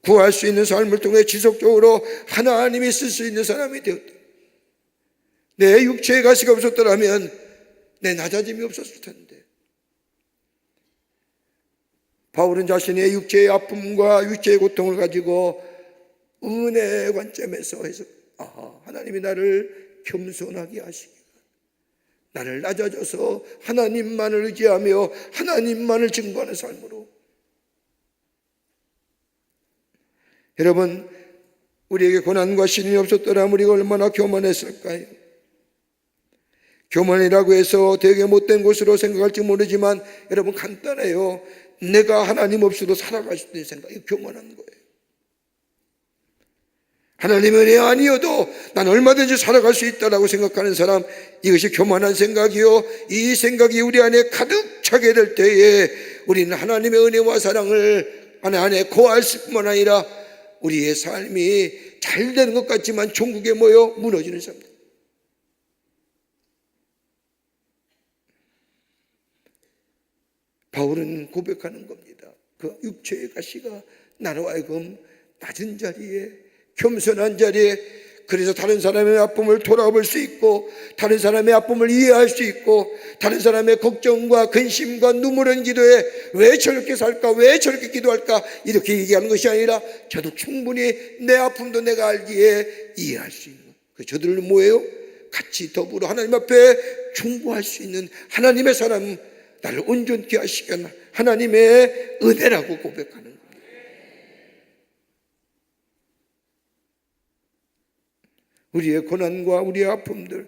구할 수 있는 삶을 통해 지속적으로 하나님이 쓸 수 있는 사람이 되었다. 내 육체의 가시가 없었더라면 내 낮아짐이 없었을 텐데. 바울은 자신의 육체의 아픔과 육체의 고통을 가지고 은혜의 관점에서 해서 하나님이 나를 겸손하게 하시기, 나를 낮아져서 하나님만을 의지하며 하나님만을 증거하는 삶으로. 여러분, 우리에게 고난과 시련이 없었더라면 우리가 얼마나 교만했을까요? 교만이라고 해서 되게 못된 것으로 생각할지 모르지만 여러분, 간단해요. 내가 하나님 없이도 살아갈 수 있는 생각, 이거 교만한 거예요. 하나님의 은혜 아니어도 난 얼마든지 살아갈 수 있다라고 생각하는 사람, 이것이 교만한 생각이요, 이 생각이 우리 안에 가득 차게 될 때에 우리는 하나님의 은혜와 사랑을 안에 고할 뿐만 아니라 우리의 삶이 잘 되는 것 같지만 종국에 모여 무너지는 삶들. 바울은 고백하는 겁니다. 그 육체의 가시가 나로 하여금 낮은 자리에, 겸손한 자리에, 그래서 다른 사람의 아픔을 돌아볼 수 있고, 다른 사람의 아픔을 이해할 수 있고, 다른 사람의 걱정과 근심과 눈물 흘린 기도에 왜 저렇게 살까, 왜 저렇게 기도할까, 이렇게 얘기하는 것이 아니라 저도 충분히 내 아픔도 내가 알기에 이해할 수 있는, 저들은 뭐예요? 같이 더불어 하나님 앞에 충고할 수 있는 하나님의 사람, 나를 온전케 하시겠나, 하나님의 은혜라고 고백하는 겁니다. 우리의 고난과 우리의 아픔들,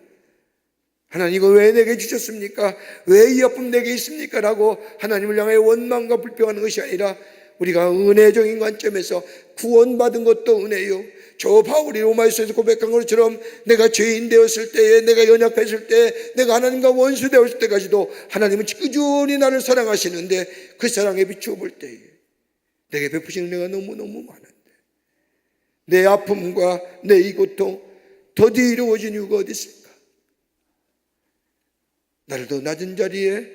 하나님 이거 왜 내게 주셨습니까? 왜 이 아픔 내게 있습니까? 라고 하나님을 향해 원망과 불평하는 것이 아니라 우리가 은혜적인 관점에서 구원받은 것도 은혜요, 저 바울이 로마서에서 고백한 것처럼 내가 죄인 되었을 때에, 내가 연약했을 때, 내가 하나님과 원수 되었을 때까지도 하나님은 꾸준히 나를 사랑하시는데, 그 사랑에 비추어 볼 때에 내게 베푸신 은혜가 너무너무 많은데, 내 아픔과 내 이 고통 더디 이루어진 이유가 어디 있을까? 나를 더 낮은 자리에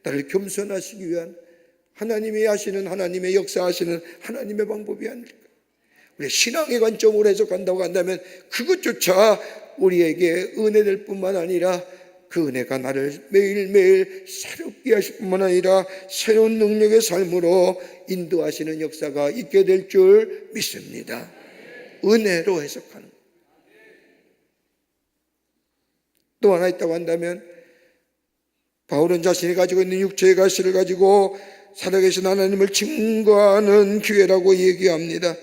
나를 겸손하시기 위한 하나님이 하시는, 하나님의 역사하시는 하나님의 방법이 아닐까? 우리 신앙의 관점으로 해석한다고 한다면 그것조차 우리에게 은혜될 뿐만 아니라 그 은혜가 나를 매일매일 새롭게 하실 뿐만 아니라 새로운 능력의 삶으로 인도하시는 역사가 있게 될 줄 믿습니다. 은혜로 해석하는. 또 하나 있다고 한다면 바울은 자신이 가지고 있는 육체의 가시를 가지고 살아계신 하나님을 증거하는 기회라고 얘기합니다.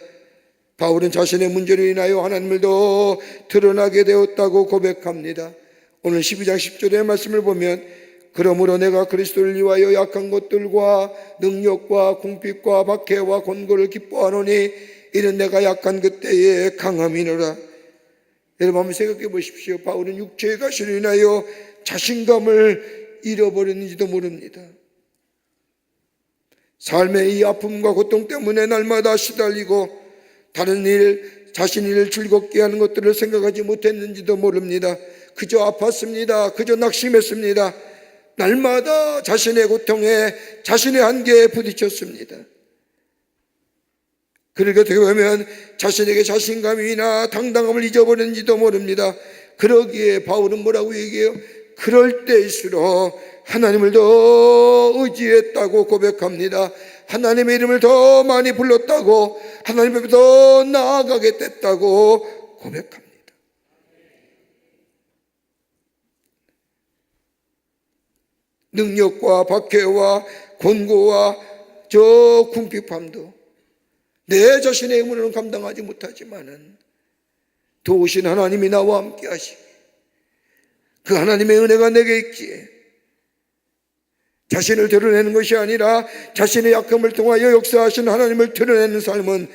바울은 자신의 문제로 인하여 하나님을 더 드러나게 되었다고 고백합니다. 오늘 12장 10절의 말씀을 보면, 그러므로 내가 그리스도를 위하여 약한 것들과 능력과 궁핍과 박해와 곤고를 기뻐하노니 이는 내가 약한 그때에 강함이노라. 여러분 한번 생각해 보십시오. 바울은 육체의 가시로 인하여 자신감을 잃어버렸는지도 모릅니다. 삶의 이 아픔과 고통 때문에 날마다 시달리고 다른 일, 자신 일을 즐겁게 하는 것들을 생각하지 못했는지도 모릅니다. 그저 아팠습니다. 그저 낙심했습니다. 날마다 자신의 고통에, 자신의 한계에 부딪혔습니다. 그렇게 어떻게 보면 자신에게 자신감이나 당당함을 잊어버렸는지도 모릅니다. 그러기에 바울은 뭐라고 얘기해요? 그럴 때일수록 하나님을 더 의지했다고 고백합니다. 하나님의 이름을 더 많이 불렀다고, 하나님 앞에 더 나아가게 됐다고 고백합니다. 능력과 박해와 곤고와 저 궁핍함도 내 자신의 힘으로는 감당하지 못하지만은 도우신 하나님이 나와 함께 하시고 그 하나님의 은혜가 내게 있기에 자신을 드러내는 것이 아니라 자신의 약함을 통하여 역사하신 하나님을 드러내는 삶은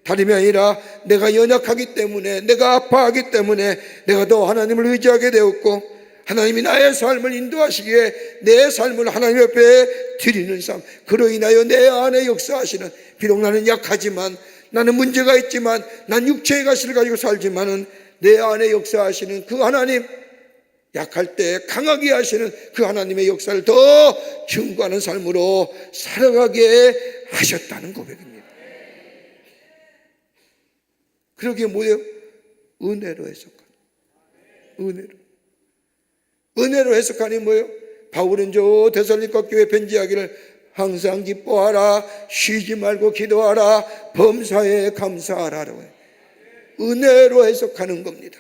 다름이 아니라 내가 연약하기 때문에, 내가 아파하기 때문에 내가 더 하나님을 의지하게 되었고, 하나님이 나의 삶을 인도하시기에 내 삶을 하나님 앞에 드리는 삶, 그로 인하여 내 안에 역사하시는, 비록 나는 약하지만, 나는 문제가 있지만, 난 육체의 가시를 가지고 살지만은 내 안에 역사하시는 그 하나님, 약할 때 강하게 하시는 그 하나님의 역사를 더 증거하는 삶으로 살아가게 하셨다는 고백입니다. 그러게 뭐예요? 은혜로 해석하는. 은혜로 해석하니 뭐예요? 바울은 저 데살로니가 교회 편지하기를 항상 기뻐하라, 쉬지 말고 기도하라, 범사에 감사하라라고 해요. 은혜로 해석하는 겁니다.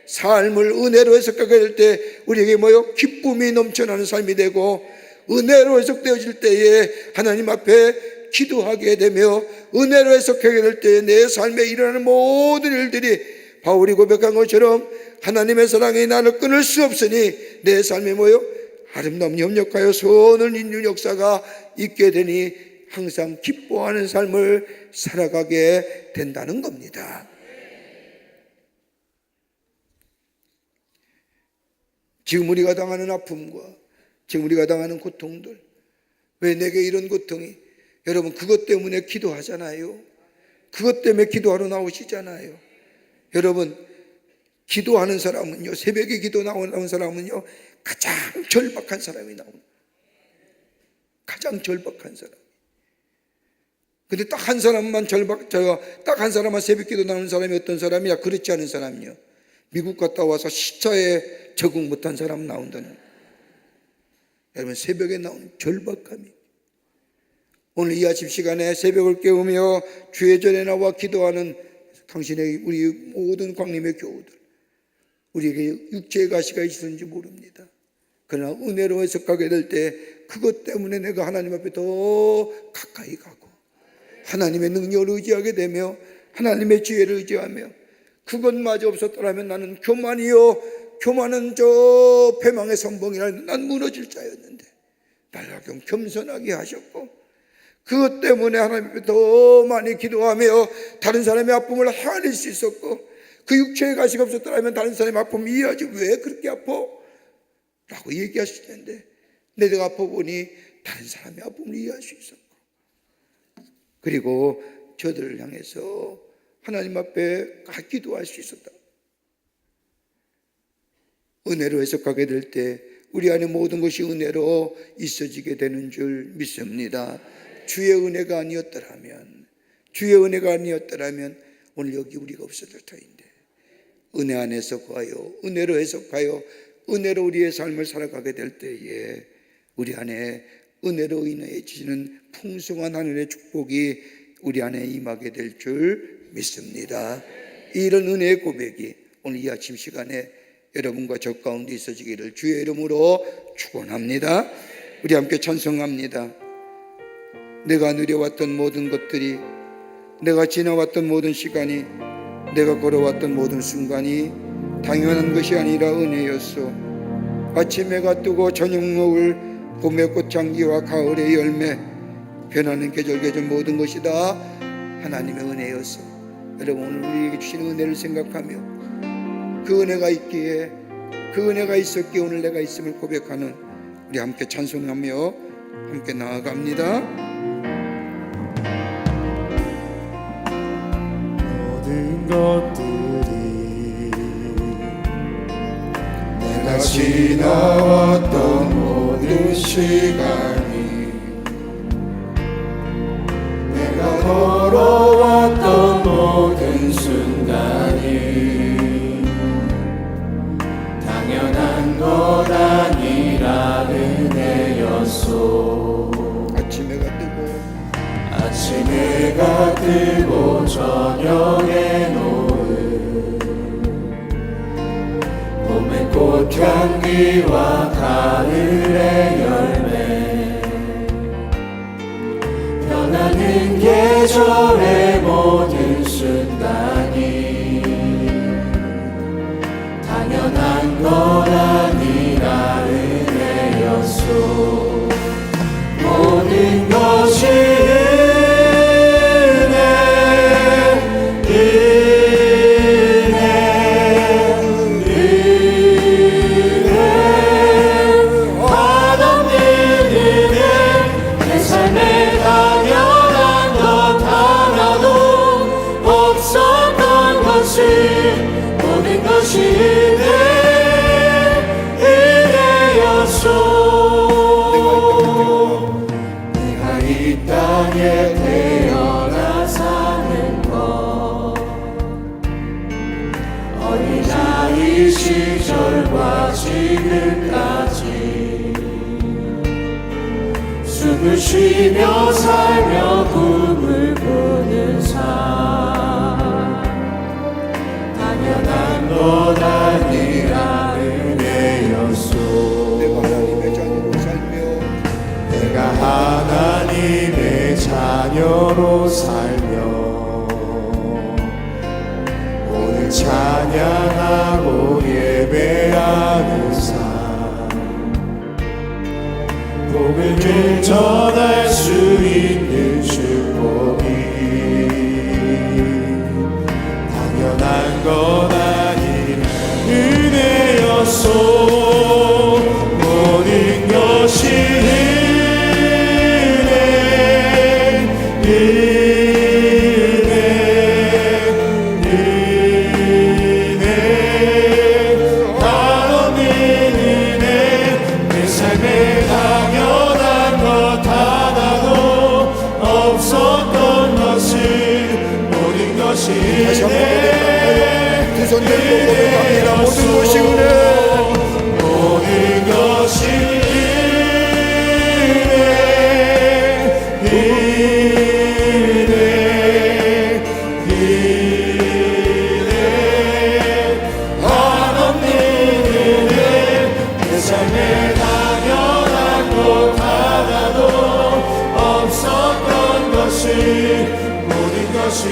삶을 은혜로 해석하게 될 때 우리에게 뭐요? 기쁨이 넘쳐나는 삶이 되고, 은혜로 해석되어질 때에 하나님 앞에 기도하게 되며, 은혜로 해석하게 될 때에 내 삶에 일어나는 모든 일들이 바울이 고백한 것처럼 하나님의 사랑이 나를 끊을 수 없으니 내 삶에 뭐요? 아름다운 협력하여 선을 잇는 역사가 있게 되니 항상 기뻐하는 삶을 살아가게 된다는 겁니다. 지금 우리가 당하는 아픔과 지금 우리가 당하는 고통들, 왜 내게 이런 고통이? 여러분, 그것 때문에 기도하잖아요. 그것 때문에 기도하러 나오시잖아요. 여러분, 기도하는 사람은요, 새벽에 기도 나오는 사람은요, 가장 절박한 사람이 나옵니다. 가장 절박한 사람. 근데 딱 한 사람만 딱 한 사람만 새벽 기도 나오는 사람이 어떤 사람이야? 그렇지 않은 사람이요. 미국 갔다 와서 시차에 적응 못한 사람 나온다는. 여러분, 새벽에 나오는 절박함이. 오늘 이 아침 시간에 새벽을 깨우며 주의 전에 나와 기도하는 당신의 우리 모든 광림의 교우들, 우리에게 육체의 가시가 있었는지 모릅니다. 그러나 은혜로 해석하게 될 때 그것 때문에 내가 하나님 앞에 더 가까이 가고 하나님의 능력을 의지하게 되며 하나님의 지혜를 의지하며, 그것마저 없었더라면 나는 교만은 저 패망의 선봉이라 난 무너질 자였는데 나를 겸손하게 하셨고, 그것 때문에 하나님 앞에 더 많이 기도하며 다른 사람의 아픔을 헤아릴 수 있었고, 그 육체의 가시가 없었더라면 다른 사람의 아픔을 이해하지 왜 그렇게 아파? 라고 얘기하실 텐데, 내가 아파 보니 다른 사람의 아픔을 이해할 수 있었고, 그리고 저들을 향해서 하나님 앞에 기도할 수 있었다. 은혜로 해석하게 될 때 우리 안에 모든 것이 은혜로 있어지게 되는 줄 믿습니다. 주의 은혜가 아니었더라면 오늘 여기 우리가 없었을 터인데, 은혜 안에서 거하여 은혜로 해석하여 은혜로 우리의 삶을 살아가게 될 때에 우리 안에 은혜로 인해 주시는 풍성한 하늘의 축복이 우리 안에 임하게 될 줄 믿습니다. 이런 은혜의 고백이 오늘 이 아침 시간에 여러분과 저 가운데 있어지기를 주의 이름으로 축원합니다. 우리 함께 찬송합니다. 내가 누려왔던 모든 것들이, 내가 지나왔던 모든 시간이, 내가 걸어왔던 모든 순간이 당연한 것이 아니라 은혜였소. 아침 해가 뜨고 저녁 노을, 봄의 꽃향기와 가을의 열매, 변하는 계절 모든 것이 다 하나님의 은혜였어. 여러분, 오늘 우리에게 주신 은혜를 생각하며 그 은혜가 있기에, 그 은혜가 있었기에 오늘 내가 있음을 고백하는 우리 함께 찬송하며 함께 나아갑니다. 모든 것들이 내가 지나왔던 모든 시간이, 내가 걸어왔던 모든 순간이 당연한 것 아니라 은혜였소. 아침 해가 뜨고 저녁에 노을, 봄의 꽃향기와 가을의 열매, 변하는 계절의 모든 순간이 당연한 것 아니라 은혜였소. 모든 것이 당연한 것 하나 숨을 쉬며 살며 꿈을 꾸는 삶 당연한 것 아니라 은혜였소. 내가 하나님의 자녀로 살며 오늘 찬양하고 예배하는 삶 복을 늘 전할 수 있는 축복이 당연한 것 아닌 은혜였소. 모든 것이 다시 한번 고백합니다. 두 손 들고 고백합니다. 모든 것이 은혜, 모든 것이 은혜, 은혜, 은혜, 한없는 은혜. 내 삶에 당연한 것 하나도 없었던 것이 모든 것이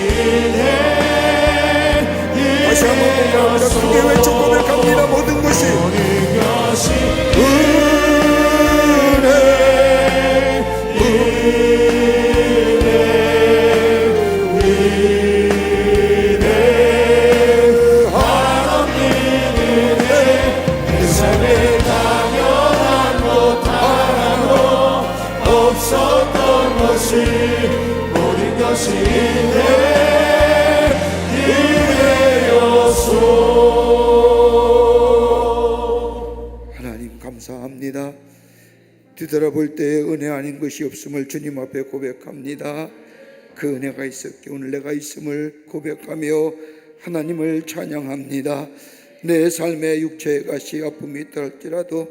다시 한번 고백합니다. 크게 외쳐 고백합니다. 모든 것이 은혜, 은혜, 은혜, 한없는 은혜. 내 삶에 당연한 것 하나도 없었던 것이 모든 것이 하나님 감사합니다. 뒤돌아볼 때에 은혜 아닌 것이 없음을 주님 앞에 고백합니다. 그 은혜가 있었기에 오늘 내가 있음을 고백하며 하나님을 찬양합니다. 내 삶의 육체의 가시 아픔이 있다 할지라도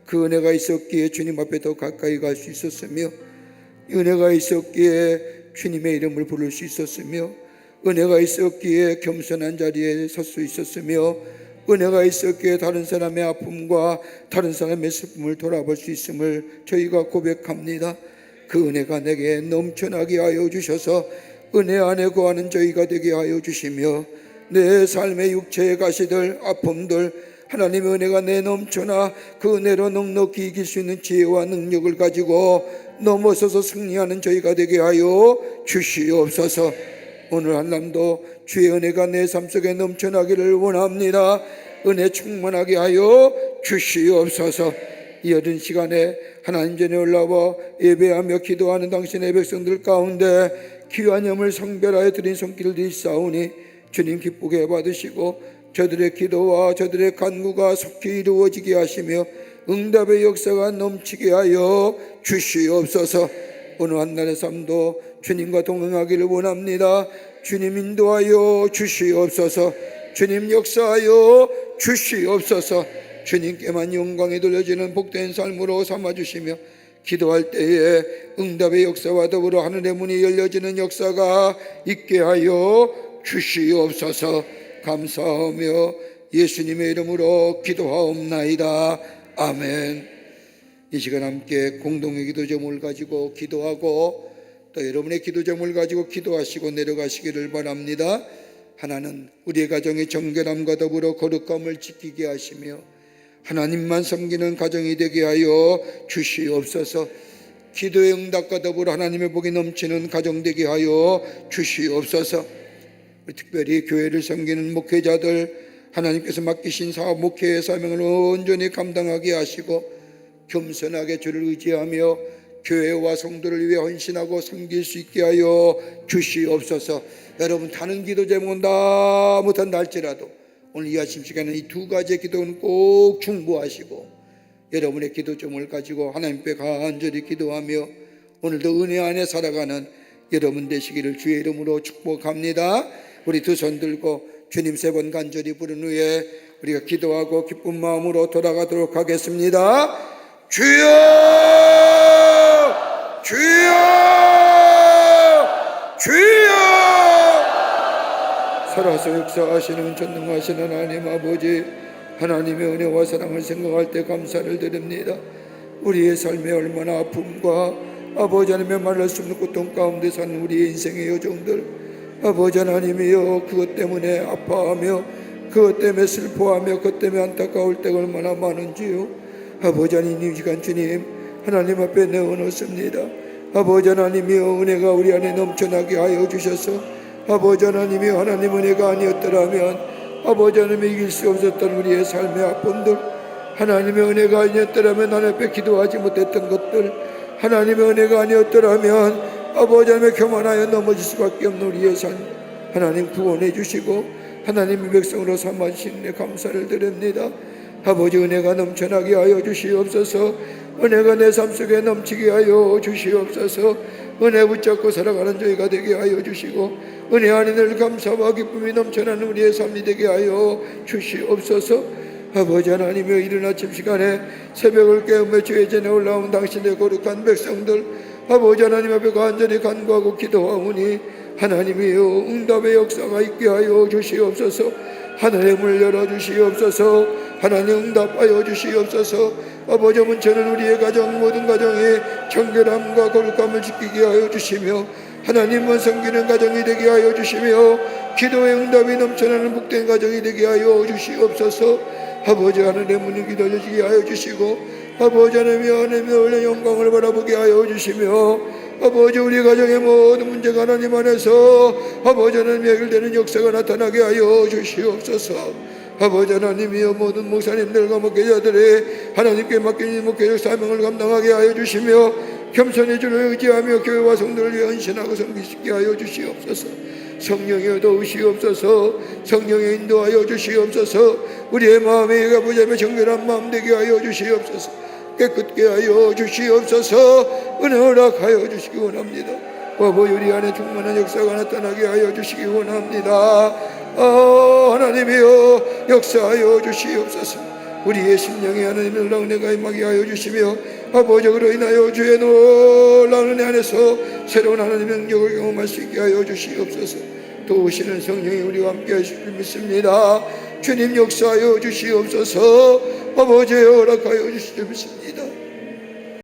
그 은혜가 있었기에 주님 앞에 더 가까이 갈 수 있었으며 은혜가 있었기에 주님의 이름을 부를 수 있었으며 은혜가 있었기에 겸손한 자리에 설 수 있었으며 은혜가 있었기에 다른 사람의 아픔과 다른 사람의 슬픔을 돌아볼 수 있음을 저희가 고백합니다. 그 은혜가 내게 넘쳐나게 하여 주셔서 은혜 안에 거하는 저희가 되게 하여 주시며 내 삶의 육체의 가시들 아픔들 하나님의 은혜가 내 넘쳐나 그 은혜로 넉넉히 이길 수 있는 지혜와 능력을 가지고 넘어서서 승리하는 저희가 되게 하여 주시옵소서. 오늘 한남도 주의 은혜가 내 삶 속에 넘쳐나기를 원합니다. 은혜 충만하게 하여 주시옵소서. 이 어린 시간에 하나님 전에 올라와 예배하며 기도하는 당신의 백성들 가운데 귀한 염을 성별하여 드린 손길들이 있사오니 주님 기쁘게 받으시고 저들의 기도와 저들의 간구가 속히 이루어지게 하시며 응답의 역사가 넘치게 하여 주시옵소서. 오늘 한날의 삶도 주님과 동행하기를 원합니다. 주님 인도하여 주시옵소서. 주님 역사하여 주시옵소서. 주님께만 영광이 돌려지는 복된 삶으로 삼아주시며 기도할 때에 응답의 역사와 더불어 하늘의 문이 열려지는 역사가 있게 하여 주시옵소서. 감사하며 예수님의 이름으로 기도하옵나이다. 아멘. 이 시간 함께 공동의 기도 제목을 가지고 기도하고 또 여러분의 기도 제목을 가지고 기도하시고 내려가시기를 바랍니다. 하나는 우리의 가정의 정결함과 더불어 거룩함을 지키게 하시며 하나님만 섬기는 가정이 되게 하여 주시옵소서. 기도의 응답과 더불어 하나님의 복이 넘치는 가정 되게 하여 주시옵소서. 특별히 교회를 섬기는 목회자들 하나님께서 맡기신 사업 목회의 사명을 온전히 감당하게 하시고 겸손하게 주를 의지하며 교회와 성도를 위해 헌신하고 섬길 수 있게 하여 주시옵소서. 여러분 다른 기도 제목은 다 못한다 할지라도 오늘 이 아침 시간에 이 두 가지의 기도는 꼭 충부하시고 여러분의 기도 제목을 가지고 하나님께 간절히 기도하며 오늘도 은혜 안에 살아가는 여러분 되시기를 주의 이름으로 축복합니다. 우리 두 손 들고 주님 세 번 간절히 부른 후에 우리가 기도하고 기쁜 마음으로 돌아가도록 하겠습니다. 주여! 주여! 주여 주여 살아서 역사하시는 전능하신 하나님 아버지, 하나님의 은혜와 사랑을 생각할 때 감사를 드립니다. 우리의 삶에 얼마나 아픔과 아버지 하나님의 말할 수 없는 고통 가운데 사는 우리의 인생의 여정들, 아버지 하나님이여 그것 때문에 아파하며 그것 때문에 슬퍼하며 그것 때문에 안타까울 때가 얼마나 많은지요. 아버지 하나님, 이 시간 주님 하나님 앞에 내어놓습니다. 아버지 하나님이여 은혜가 우리 안에 넘쳐나게 하여 주셔서, 아버지 하나님이여 하나님 은혜가 아니었더라면 아버지 하나님이 이길 수 없었던 우리의 삶의 아픔들, 하나님의 은혜가 아니었더라면 하나님 앞에 기도하지 못했던 것들, 하나님의 은혜가 아니었더라면 아버지 하나님의 교만하여 넘어질 수밖에 없는 우리의 삶, 하나님 구원해 주시고 하나님의 백성으로 삼아주시는 데 감사를 드립니다. 아버지 은혜가 넘쳐나게 하여 주시옵소서. 은혜가 내 삶 속에 넘치게 하여 주시옵소서. 은혜 붙잡고 살아가는 저희가 되게 하여 주시고, 은혜 안에 늘 감사와 기쁨이 넘쳐나는 우리의 삶이 되게 하여 주시옵소서. 아버지 하나님여, 이른 아침 시간에 새벽을 깨우며 주의 전에 올라온 당신의 거룩한 백성들, 아버지 하나님 앞에 간절히 간구하고 기도하오니 하나님이여 응답의 역사가 있게 하여 주시옵소서. 하늘의 문을 열어주시옵소서. 하나님 응답하여 주시옵소서. 아버지 문처는 우리의 가정, 모든 가정에 정결함과 거룩함을 지키게 하여 주시며, 하나님만 섬기는 가정이 되게 하여 주시며, 기도의 응답이 넘쳐나는 복된 가정이 되게 하여 주시옵소서. 아버지 하늘의 문을 기다려지게 하여 주시고, 아버지 하나님의 원래 영광을 바라보게 하여 주시며, 아버지 우리 가정의 모든 문제가 하나님 안에서 아버지 하나님 해결되는 역사가 나타나게 하여 주시옵소서. 아버지 하나님이여 모든 목사님들과 목회자들의 하나님께 맡긴 목회적 사명을 감당하게 하여 주시며, 겸손히 주를 의지하며 교회와 성도를 위해 헌신하고 섬기시게 하여 주시옵소서. 성령이여 도우시옵소서. 성령에 인도하여 주시옵소서. 우리의 마음에 아버지 하나님의 정결한 마음 되게 하여 주시옵소서. 깨끗게 하여 주시옵소서. 은혜 허락하여 주시기 원합니다. 아버지 우리 안에 충만한 역사가 나타나게 하여 주시기 원합니다. 하나님이여 역사하여 주시옵소서. 우리의 심령에 하나님의 놀라운 은혜가 임하게 하여 주시며, 아버지 그로 인하여 주의 놀라운 은혜 안에서 새로운 하나님의 능력을 경험할 수 있게 하여 주시옵소서. 도우시는 성령이 우리와 함께 하실 줄 믿습니다. 주님 역사하여 주시옵소서. 아버지 허락하여 주실 줄 믿습니다.